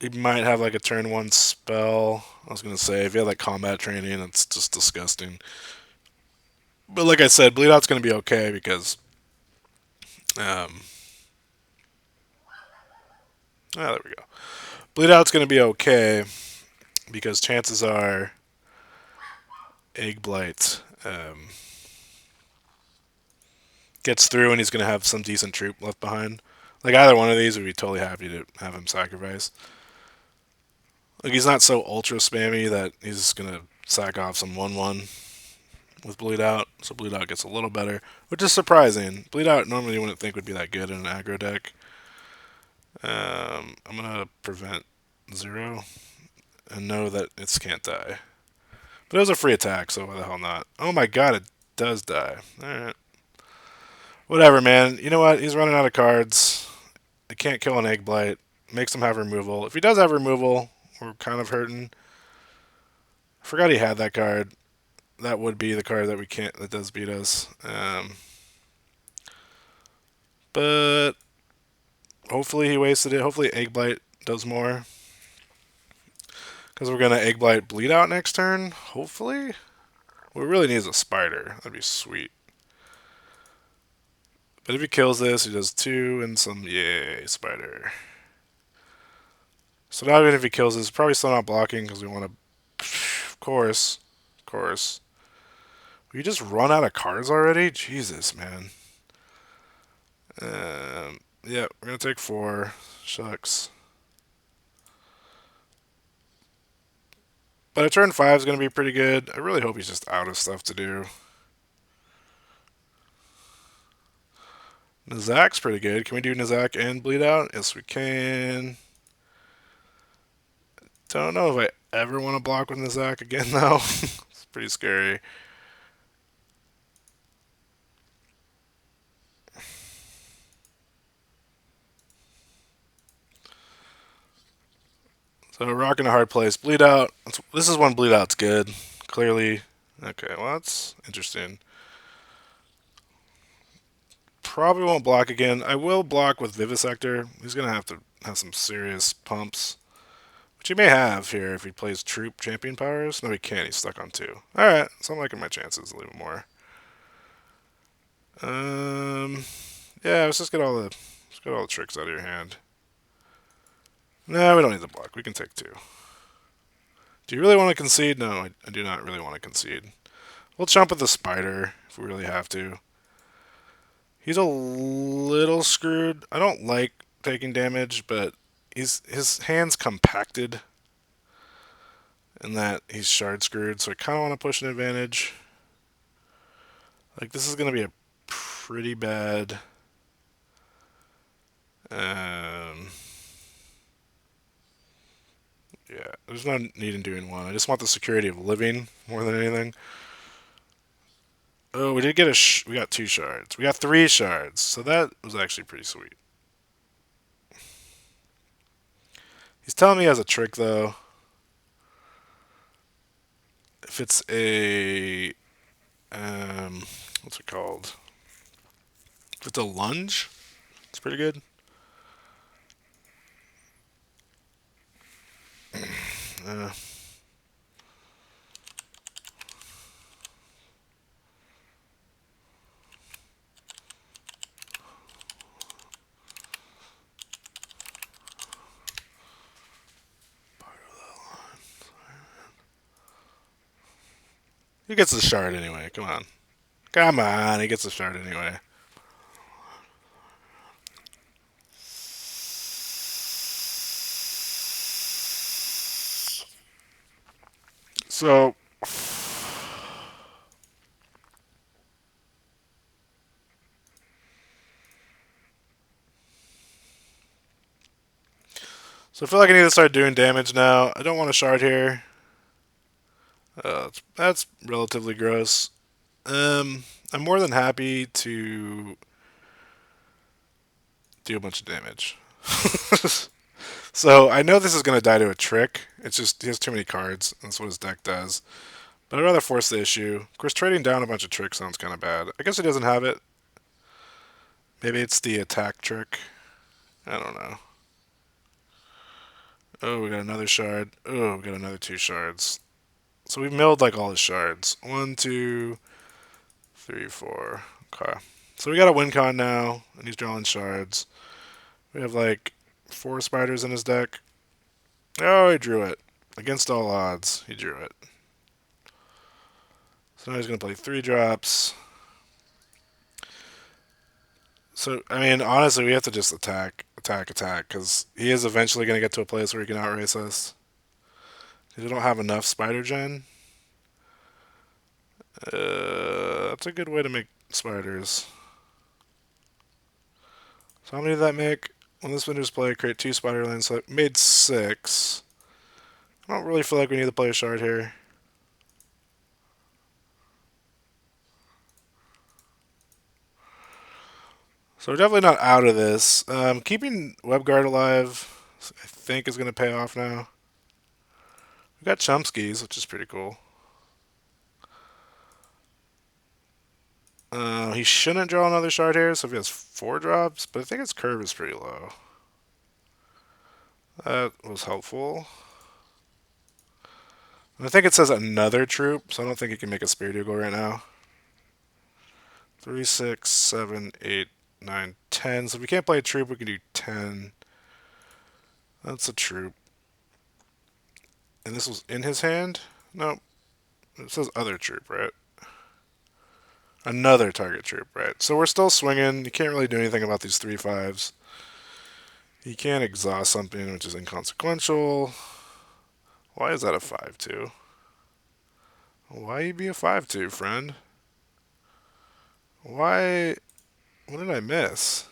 he might have like a turn 1 spell. I was going to say, if you have like combat training, it's just disgusting. But like I said, Bleed Out's going to be okay because um, there we go. Bleed Out's going to be okay because chances are Egg Blight gets through and he's going to have some decent troop left behind. Like either one of these would be totally happy to have him sacrifice. Like he's not so ultra spammy that he's just going to sack off some 1/1 with Bleed Out. So Bleed Out gets a little better, which is surprising. Bleed Out normally you wouldn't think would be that good in an aggro deck. I'm going to prevent 0 and know that it can't die. But it was a free attack, so why the hell not? Oh my god, it does die. Alright. Whatever, man. You know what? He's running out of cards. I can't kill an Egg Blight. Makes him have removal. If he does have removal, we're kind of hurting. I forgot he had that card. That would be the card that we can't that does beat us. But hopefully he wasted it. Hopefully Egg Blight does more. Because we're gonna Egg Blight Bleed Out next turn. Hopefully. What we really need is a spider. That'd be sweet. But if he kills this, he does 2 and some. Yay, spider. So now even if he kills this, probably still not blocking because we want to. Of course. Of course. We just run out of cards already? Jesus, man. Yeah, we're going to take 4. Shucks. But a turn 5 is going to be pretty good. I really hope he's just out of stuff to do. Nizak's pretty good. Can we do Nizak and Bleed Out? Yes, we can. Don't know if I ever want to block with Nizak again, though. It's pretty scary. So rocking a hard place. Bleed Out. This is when Bleed Out's good. Clearly. Okay, well that's interesting. Probably won't block again. I will block with Vivisector. He's going to have some serious pumps. Which he may have here if he plays Troop Champion Powers. No, he can't. He's stuck on 2. Alright, so I'm liking my chances a little more. Yeah, let's get all the tricks out of your hand. No, we don't need the block. We can take 2. Do you really want to concede? No, I do not really want to concede. We'll jump with the spider if we really have to. He's a little screwed. I don't like taking damage, but his hand's compacted in that he's shard screwed, so I kind of want to push an advantage. Like, this is going to be a pretty bad... Yeah, there's no need in doing one. I just want the security of living more than anything. Oh, we did get we got 2 shards. We got 3 shards, so that was actually pretty sweet. He's telling me he has a trick though. If it's a what's it called? If it's a lunge, it's pretty good. Uh, he gets the shard anyway. Come on, come on. He gets the shard anyway. So I feel like I need to start doing damage now. I don't want a shard here. That's relatively gross. I'm more than happy to do a bunch of damage. So I know this is going to die to a trick. It's just he has too many cards. That's what his deck does. But I'd rather force the issue. Of course, trading down a bunch of tricks sounds kind of bad. I guess he doesn't have it. Maybe it's the attack trick. I don't know. Oh, we got another shard. Oh, we got another 2 shards. So we milled like all his shards. 1, 2, 3, 4. Okay. So we got a win con now, and he's drawing shards. We have like 4 spiders in his deck. Oh, he drew it. Against all odds, he drew it. So now he's going to play 3 drops. So, I mean, honestly, we have to just attack, attack, attack, because he is eventually going to get to a place where he can outrace us. We don't have enough spider gen. That's a good way to make spiders. So how many did that make? When this vendor's play, create 2 spider lands. So it made 6. I don't really feel like we need to play a shard here. So we're definitely not out of this. Keeping WebGuard alive, I think, is going to pay off now. We got Chumskis, which is pretty cool. He shouldn't draw another shard here, so if he has 4 drops, but I think his curve is pretty low. That was helpful. And I think it says another troop, so I don't think he can make a Spirit Eagle right now. 3, 6, 7, 8, 9, 10. So if we can't play a troop, we can do 10. That's a troop. And this was in his hand? No, it says other troop, right? Another target troop, right? So we're still swinging. You can't really do anything about these 3/5s. You can exhaust something, which is inconsequential. Why is that a 5/2? Why you be a 5/2, friend? Why? What did I miss?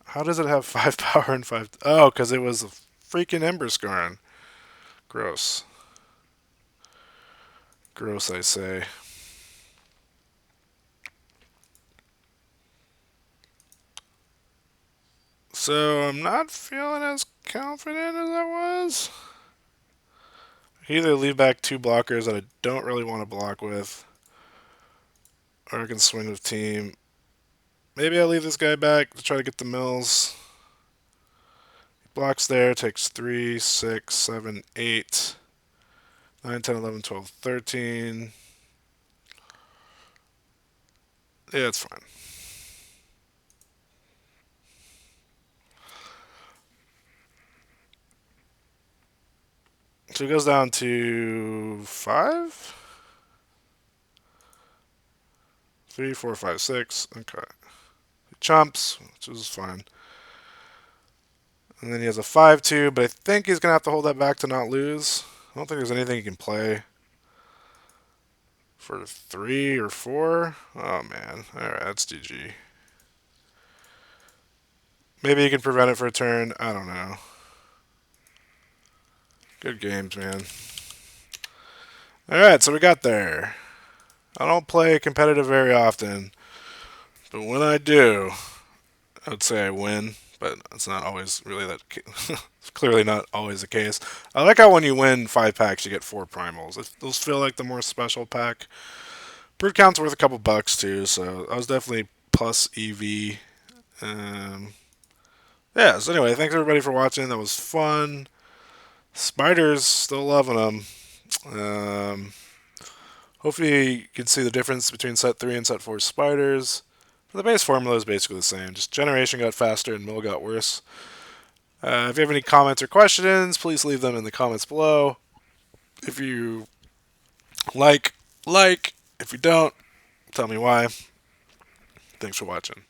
How does it have 5 power and 5? Oh, because it was a freaking Ember Scarn. Gross. Gross, I say. So I'm not feeling as confident as I was. I either leave back 2 blockers that I don't really want to block with, or I can swing with team. Maybe I leave this guy back to try to get the mills. He blocks there, takes 3, 6, 7, 8, 9, 10, 11, 12, 13. Yeah, it's fine. So it goes down to 5? 3, 4, 5, 6. Okay. He chumps, which is fine. And then he has a 5/2, but I think he's going to have to hold that back to not lose. I don't think there's anything he can play for 3 or 4. Oh, man. Alright, that's GG. Maybe he can prevent it for a turn. I don't know. Good games, man. Alright, so we got there. I don't play competitive very often, but when I do, I would say I win, but it's not always really that. It's clearly not always the case. I like how when you win 5 packs, you get 4 primals. Those feel like the more special pack. Brood count's worth a couple bucks too, so I was definitely plus EV. Um, yeah. So anyway, thanks everybody for watching. That was fun. Spiders, still loving them. Um, hopefully you can see the difference between set 3 and set 4 spiders. The base formula is basically the same. Just generation got faster and mill got worse. If you have any comments or questions, please leave them in the comments below. If you like. If you don't, tell me why. Thanks for watching.